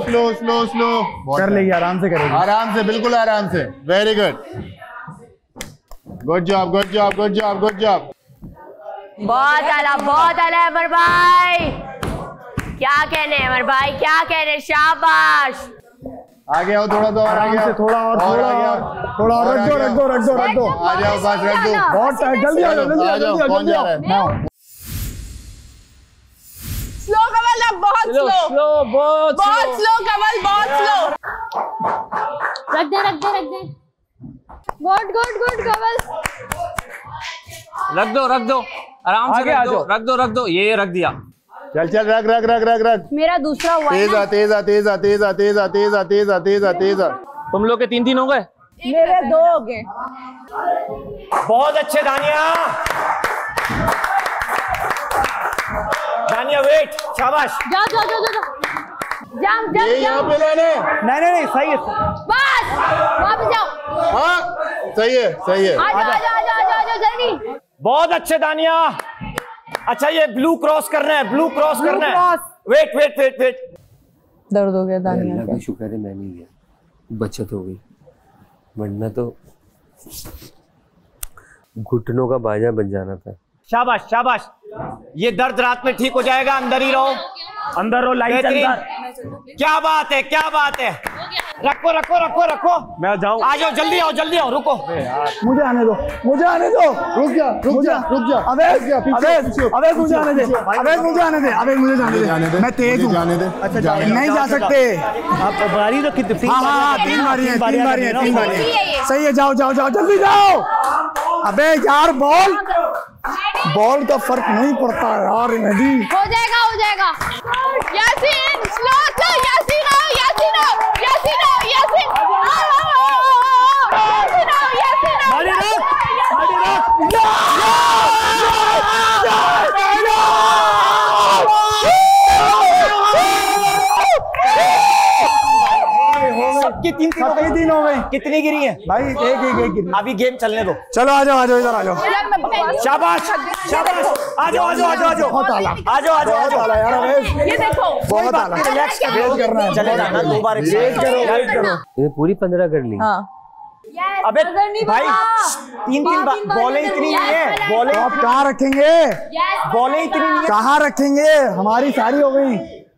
कर लेगी, आराम से करेगी, आराम से, बिल्कुल आराम से, वेरी गुड जॉब। बहुत आला अमर भाई, क्या कहने अमर भाई, क्या कहने, शाबाश। आगे आओ, थोड़ा सा और आगे, थोड़ा और रख दो, आ जाओ, बस रख दो, बहुत जल्दी आ जाओ, कौन जा रहा है? स्लो कमल, अब बहुत स्लो कमल, बहुत स्लो। रख दे गुड कमल, रख दो, आराम से रख दो, ये रख दिया, चल रख। मेरा दूसरा हुआ, तेज आ। तुम लोग के 3-3 हो गए, मेरे 2 हो गए। बहुत अच्छे दानिया, वेट, शाबाश, जाओ, जंप, नहीं, सही है, बस वापस जाओ, हाँ सही है, आजा जल्दी, बहुत अच्छे दानिया। अच्छा ये ब्लू क्रॉस करना है, वेट, दर्द हो गया दानिया का, शुक्र है मैं नहीं गया, बचत हो गई, वरना तो घुटनों का बाजा बन जाना था। शाबाश, ये दर्द रात में ठीक हो जाएगा, अंदर ही रहो, लाइट अंदर। क्या बात है, रखो, मैं जाऊं, आ जाओ, जल्दी आओ, रुको, मुझे आने दो, रुक जा, अबे मुझे आने दे, मैं तेज हूँ, अच्छा नहीं जा सकते आप, बारी तो कितनी, हाँ 3 बारी है, सही है, जाओ, जल्दी जाओ। अबे यार, बॉल का फर्क नहीं पड़ता यार, नदी हो जाएगा। यासीन स्लो, यासीन सबकी 3 हो गई, कितनी गिरी है भाई? एक गिरी। अभी गेम चलने दो, चलो आ जाओ, इधर आ जाओ, शाबाश, आ जाओ, बहुत आला, आ जाओ यार, ये देखो, बहुत आला, रिलैक्स करना है, चलेगा ना, 2 बार करो, पूरी 15 कर ली। अबे भाई 3 बॉलें इतनी नहीं है, बॉलें आप कहाँ रखेंगे, बॉलें इतनी नहीं है, कहाँ रखेंगे, हमारी सारी हो गई।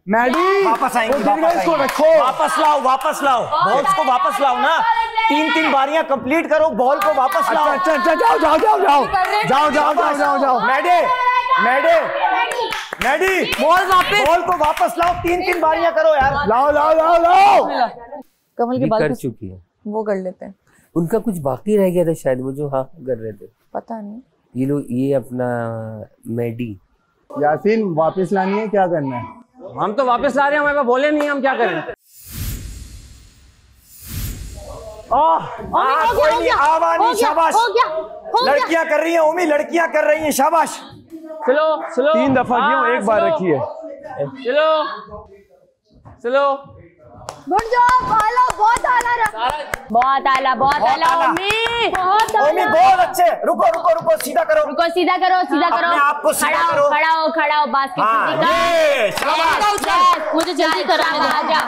मैडी वापस आएंगे, इसको रखो, वापस लाओ, बॉल्स को वापस लाओ ना, 3 बारियां कंप्लीट करो, बॉल को वापस लाओ। अच्छा, जाओ। मैडी बॉल को वापस लाओ, 3 बारियां करो यार, लाओ। कमल के बाल कर चुकी है, वो कर लेते हैं, उनका कुछ बाकी रह गया था शायद, वो जो हाँ कर रहे थे, पता नहीं। ये लोग, ये अपना मैडी यासीन वापस लानी है, क्या करना है? हम तो वापस ला रहे हैं, हमें बोले नहीं हम क्या करें। कोई नहीं, आवानी, शाबाश। लड़कियां कर रही हैं ओमी, लड़कियां कर रही हैं, शाबाश। चलो चलो 3 दफा की एक बार रखी है। चलो चलो गुड जॉब आला, बहुत आला रहा, बहुत आला, बहुत आला ओमी, बहुत आला। ओमी बहुत अच्छे। रुको रुको रुको, सीधा करो, रुको, सीधा करो, सीधा करो, अपने आप को सीधा करो। खड़ा हो, खड़ा हो, बास्केट ये शाबाश। मुझे जल्दी कराना, आजा।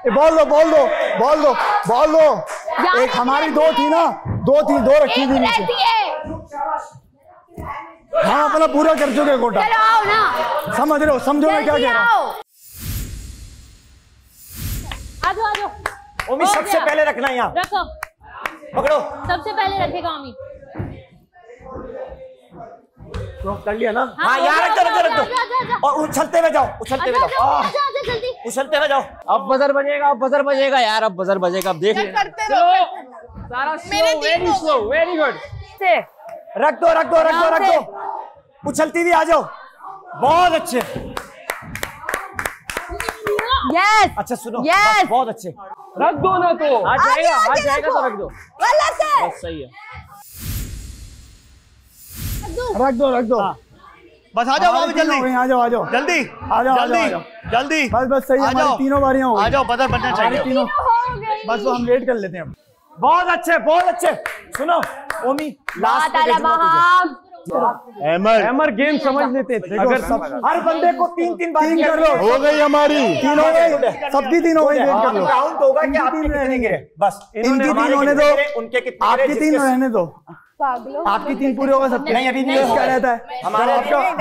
बॉल दो, बॉल दो, बॉल दो, बॉल दो। एक हमारी 2 थी ना, 2 थी, 2 रखी थी नीचे। हाँ, अपना पूरा कर चुके कोटा। चलो आओ ना, समझ रहे हो, समझो मैं क्या कह रहा हूँ। आजो आजो। ओमी सबसे पहले रखना यहाँ, रखो, पकड़ो। सबसे पहले रखेगा ओमी। कर लिया ना? हाँ यार, रख दो रख दो रख दो। और उछलते हुए जाओ, उछलते हुए जाओ, उछलते हुए जाओ। अब बजर बजेगा, अब बजर बजेगा यार, अब बजर बजेगा, अब देख लेना। सारा slow, very slow, very good. रख दो रख दो रख दो रख दो, उछलती हुई आ जाओ। बहुत अच्छे, यस। अच्छा सुनो, यस, बहुत अच्छे। रख दो ना तो आ जाएगा तो रख दो। गलत है, बस सही है, रख दो रख दो। बस आ जाओ जल्दी, आ जाओ आ जाओ जल्दी आ जाओ जल्दी जल्दी। बस बस सही है, हमारी 3 बारियां हो गई। आ जाओ, बदर बनना चाहिए तीनों। बस वो हम वेट कर लेते हैं। बहुत अच्छे, बहुत अच्छे। सुनो ओमी, लास्ट एमर गेम समझ लेते थे। अगर हर बंदे को 3-3 बार कर लो, हो गई हमारी 3 हो गई, सबकी 3 हो गई। काउंट होगा कि आपके कितने गिरे, बस इनकी 3 होने दो, उनके कितने, आपकी 3 रहने दो। आपकी 3 पूरे होगा, सबके नहीं अभी नहीं क्या रहता है हमारे।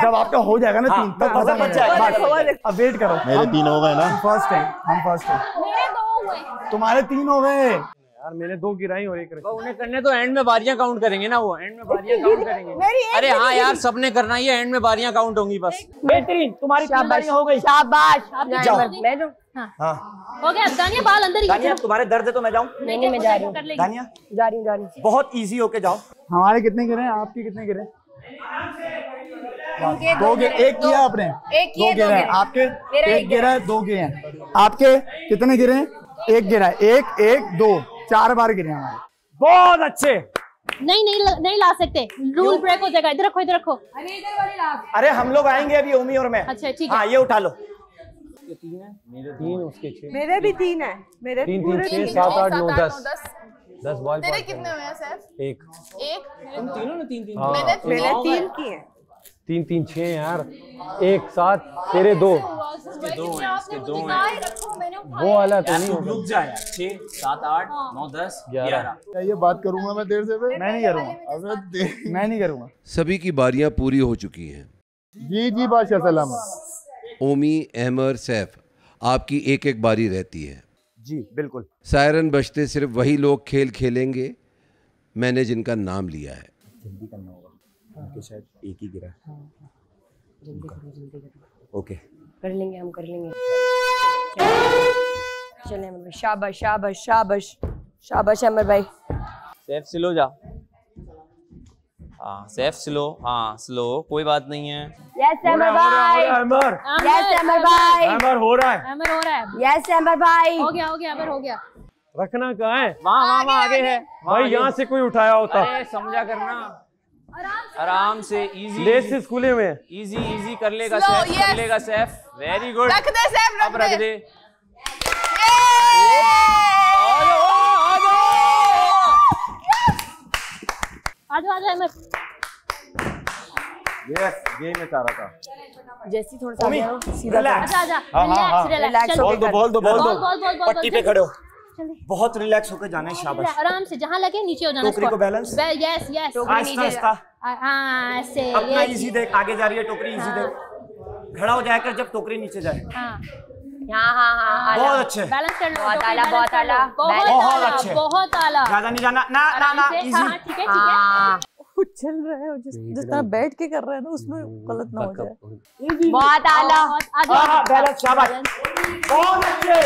जब आपका हो जाएगा ना 3 तब बस बच जाएगा। अब वेट करो। मेरे 3 हो गए ना, फर्स्ट टाइम हम फर्स्ट टाइम, तुम्हारे 3 हो गए यार, मैंने 2 गिराई और 1 रखी। उन्हें करने तो एंड में बारियां काउंट करेंगे ना, वो एंड में बारियां काउंट करेंगे। अरे हाँ यार, सबने करना ही है, एंड में बारियां काउंट होंगी बस। बेहतरीन, तुम्हारी 3 बारियां हो गई, शाबाश। मैं जाऊं? हाँ हो गया। दानिया बाल अंदर ही। दानिया तुम्हारे दर्द है तो मैं जाऊं? नहीं मैं जा रही हूँ। दानिया जा रही हूँ। बहुत इजी होके जाओ। हमारे कितने गिरे हैं, आपके कितने गिरे? 2 गिरे, 1 किया आपने, 2 गिरे हैं आपके, 1 गिरा है, 2 गिरे हैं आपके। कितने गिरे हैं? 1 गिरा है, 1 1 2 4 बार गिरे हैं हमारे। बहुत अच्छे। नहीं ला सकते, रूल ब्रेक हो जाएगा। इधर रखो, इधर रखो। अरे हम लोग आएंगे अभी, ओमी और मैं। अच्छा ठीक है। हाँ ये उठा लो। 3 है, मेरे 3 उसके 6। मेरे भी 3 है, मेरे 3 3 6 7 8 9 10 बॉल। तेरे कितने हुए हैं सर? 1। तुम तीनों ने 3-3। मैंने 3 किए। 3 3 6 यार, 1 7, तेरे 2। इसके 2 हैं, इसके 2 हैं। वो वाला तो नहीं रुक जा यार। 6 7 8 9 10 11। ये बात करूंगा मैं देर से? मैं नहीं करूंगा, मैं नहीं करूंगा। सभी की बारियां पूरी हो चुकी हैं। जी जी बादशाह सलाम। ओमी, अहमर, सैफ, आपकी एक एक बारी रहती है। जी बिल्कुल। सायरन बजते सिर्फ वही लोग खेल खेलेंगे मैंने जिनका नाम लिया है। जल्दी करना होगा, उनके शायद एक ही गिरा है। जल्दी करो। ओके, कर लेंगे, हम कर लेंगे। चले अमर भाई, शाबाश शाबाश शाबाश शाबाश अमर भाई। सैफ स्लो जा। हाँ सैफ स्लो, हाँ स्लो, कोई बात नहीं है। यस अमर भाई, अमर, यस अमर भाई, अमर हो रहा है, अमर हो रहा है। यस अमर भाई, हो गया अमर हो गया। रखना कहाँ है? वहाँ आगे है भाई, यहाँ से कोई उठाया होता। अरे समझा करना, आराम से, इजी। लेसेस खुले हुए हैं, इजी कर लेगा सैफ, कर लेगा सैफ। वेरी गुड, रख दे सैफ, अब रख दे। आजा अमर। यस, यही मैं चाह रहा था। जैसी थोड़ा सा सीधा आजा रिलैक्स बोल दो पट्टी पे खड़े हो। बहुत रिलैक्स होकर जाना है, शाबाश। आराम से, जहाँ लगे नीचे हो जाना। टोकरी को बैलेंस, यस यस, हाँ ऐसे। अपना इजी देख, आगे जा रही है टोकरी, इजी देख। खड़ा हो जाकर जब टोकरी नीचे जाए। हाँ बहुत अच्छे, बैलेंस कर लो। बहुत आला, बहुत आला, बहुत अच्छे, बहुत आला। ज्यादा नहीं जाना, ना इजी। ठीक है। कुछ चल रहा है, जिस तरह बैठ के कर रहा है ना, उसमें गलत ना हो जाए। बहुत आला, बैलेंस, शाबाश। बहुत अच्छे,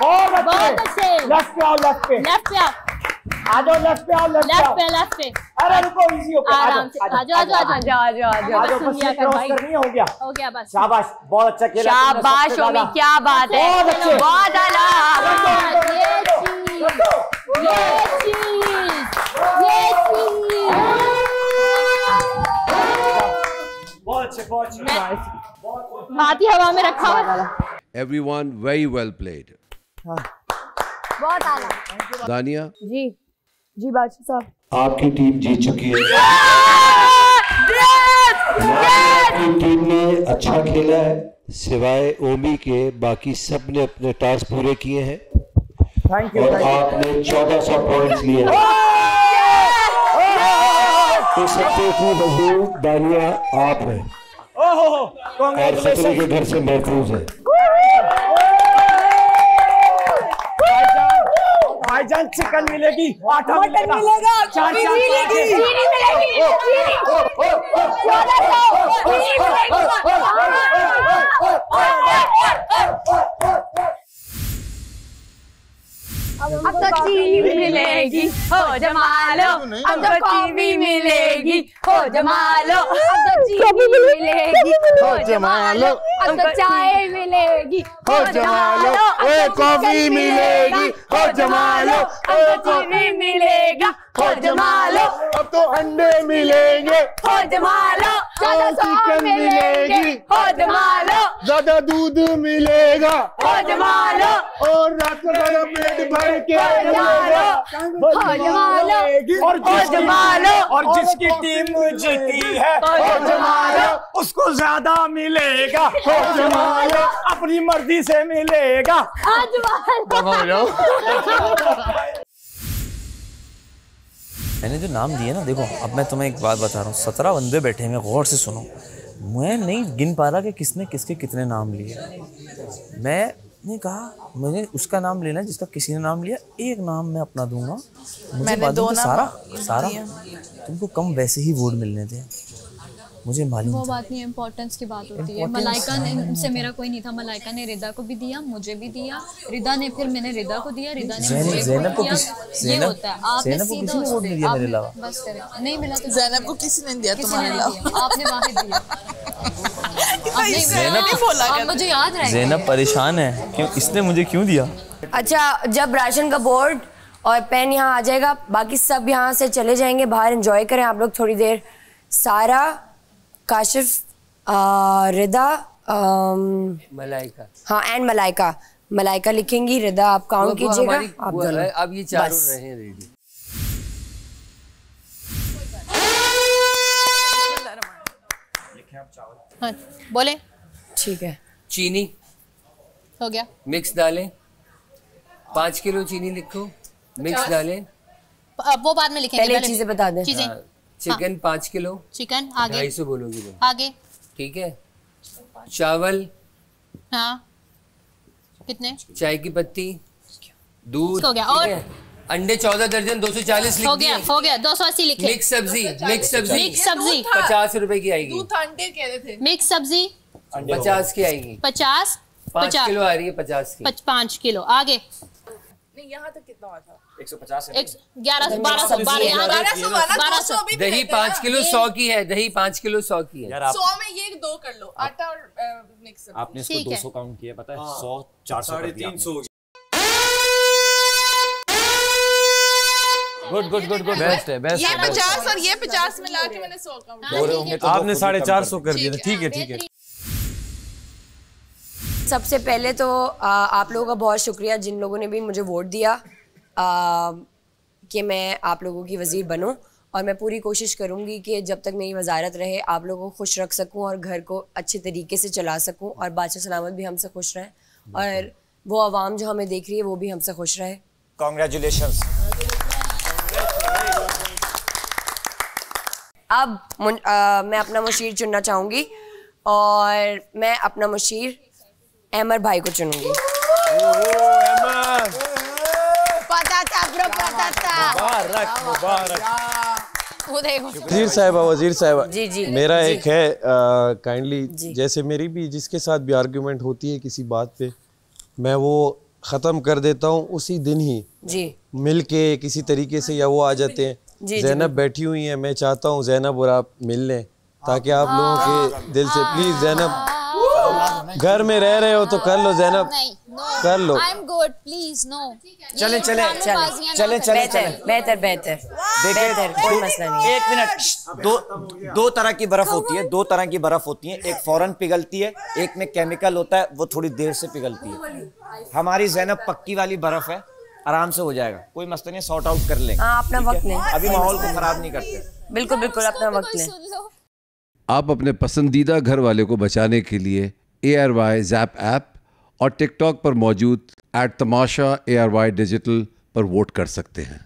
बहुत अच्छे। लेफ्ट पे आओ, लेफ्ट पे आओ। आ जाओ लेफ्ट पे आओ, लेफ्ट पे। अरे रुको, इजी हो गया, आराम से आ जाओ बस ये क्रॉस करनी है, हो गया बस। शाबाश, बहुत अच्छा खेला, शाबाश ओमी, क्या बात है, बहुत आला। बहुत अच्छे हाथ ही हवा में रखा हुआ। Everyone very well played. बहुत आला। दानिया जी जी बादशाह साहब, आपकी टीम जीत चुकी है। आपकी टीम ने अच्छा खेला है, सिवाय ओमी के बाकी सब ने अपने टास्क पूरे किए हैं और आपने 1400 पॉइंट्स लिए हैं। तो सबसे मजबूत दानिया आप हैं और खतरे के घर से महफूज है। भाईजान चिकन मिलेगी, आटा मटन मिलेगा, चीनी मिलेगी, चीनी मिलेगी, अब तो चीनी मिलेगी, हो जमालो, अब तो कॉफी मिलेगी, हो जमालो, अब तो चीनी मिलेगी, हो जमालो, अब तो चाय मिलेगी, हो जमालो, ए कॉफी मिलेगी, हो जमालो, अब तो चीनी मिलेगा, हो जमालो, अब तो अंडे मिलेंगे, हो जमालो, ज्यादा चिकन मिलेगी, हो जमालो, ज्यादा दूध मिलेगा, हो जमालो, और रात को मेरा पेट भर के और जिसकी टीम जीती है उसको ज्यादा मिलेगा, अपनी मर्जी से मिलेगा। मैंने जो नाम दिए ना, देखो अब मैं तुम्हें एक बात बता रहा हूँ, 17 बंदे बैठे हैं, गौर से सुनो। मैं नहीं गिन पा रहा कि किसने किसके कितने नाम लिए। मैंने कहा मुझे उसका नाम लेना जिसका किसी ने नाम लिया, एक नाम मैं अपना दूंगा। मुझे बाद में सारा तुमको कम वैसे ही वोट मिलने थे, मुझे मालूम वो था। बात नहीं, इम्पोर्टेंस की बात होती है। मलाइका ने से मेरा कोई नहीं था, मलाइका ने रिदा को भी दिया, मुझे भी दिया, रिदा ने फिर मैंने रिदा को दिया, रिदा ने मुझे ज़ैनब को दिया। ये होता है, आपने ज़ैनब को सीधा किसी ने वोट नहीं दिया मेरे अलावा। बस करें, नहीं मिला तो ज़ैनब को किसी ने दिया तुम्हारे अलावा, आपने वाहिद दिया। मुझे याद रहे। ज़ैनब परेशान है, क्यों इसने मुझे क्यों दिया? अच्छा, जब राशन का बोर्ड और पेन यहाँ आ जाएगा, बाकी सब यहाँ से चले जाएंगे बाहर। एंजॉय करें आप लोग थोड़ी देर। सारा, काशिफ, रिदा, मलाइका, हाँ एंड मलाइका। मलाइका लिखेंगी, रिदा आप काउंट कीजिएगा। आप दोनों अब ये चारों रहे रेडी। हाँ, बोले। ठीक है। चीनी हो गया, मिक्स डालें, 5 किलो चीनी लिखो, मिक्स डालें। वो बाद में लिखेंगे, पहले चीजें बता दें। चीजें, चिकन 5 किलो, चिकन आगे 250 बोलोगी तुम, आगे ठीक है। चावल, हाँ कितने, चाय की पत्ती, दूध, हो गया। और अंडे 14 दर्जन 240 लिख दिए। हो गया 280 लिखे। मिक्स सब्जी, मिक्स सब्जी 50 रुपए की आएगी। दूध अंडे कह रहे थे। मिक्स सब्जी 50 की आएगी। 50 5 किलो आ रही है 50 की। 5 किलो आगे। नहीं यहाँ तक कितना हुआ था? 150 1100 1200 दही 5 किलो 100 की है, दही 5 किलो 100 की है। 100 में ये 2 कर लो, आटा और मिक्स। आपने इसको 200 काउंट किया, पता है? 100 400 350। गुड बेस्ट है, बेस्ट ये 50 और ये 50 मिला के मैंने 100 काउंट। आपने 450 कर दिया, ठीक है। सबसे पहले तो आप लोगों का बहुत शुक्रिया जिन लोगों ने भी मुझे वोट दिया कि मैं आप लोगों की वज़ीर बनूं, और मैं पूरी कोशिश करूंगी कि जब तक मेरी वजारत रहे आप लोगों को खुश रख सकूं और घर को अच्छे तरीके से चला सकूं, और बादशाह सलामत भी हमसे खुश रहें, और वो आवाम जो हमें देख रही है वो भी हमसे खुश रहे। कांग्रेचुलेशंस। अब मैं अपना मुशीर चुनना चाहूँगी, और मैं अपना मुशीर अहमर भाई को चुनूंगी। वजीर साहिबा जी जी मेरा जी। एक है काइंडली, जैसे मेरी भी जिसके साथ भी आर्ग्यूमेंट होती है किसी बात पे, मैं वो ख़त्म कर देता हूँ उसी दिन ही जी मिल के किसी तरीके से, या वो आ जाते हैं। जी, ज़ैनब बैठी हुई है, मैं चाहता हूँ ज़ैनब और आप मिल लें, ताकि आप लोगों के दिल से प्लीज़ ज़ैनब, घर में रह रहे हो तो कर लो ज़ैनब, कर लो। I am good, please no. चले चले चले चले चले बेहतर बेहतर बेहतर, कोई मसला नहीं। एक मिनट, दो तरह की बर्फ होती है, दो तरह की बर्फ होती है, एक फौरन पिघलती है, एक में केमिकल होता है, वो थोड़ी देर से पिघलती है। हमारी ज़ैनब पक्की वाली बर्फ है, आराम से हो जाएगा, कोई मसला नहीं, सॉर्ट आउट कर लेंगे। अपना वक्त लें, अभी माहौल को खराब नहीं करते। बिल्कुल बिल्कुल अपना वक्त लें। आप अपने पसंदीदा घर वाले को बचाने के लिए ARY ज़ैप ऐप और टिकटॉक पर मौजूद @तमाशा ARY डिजिटल पर वोट कर सकते हैं।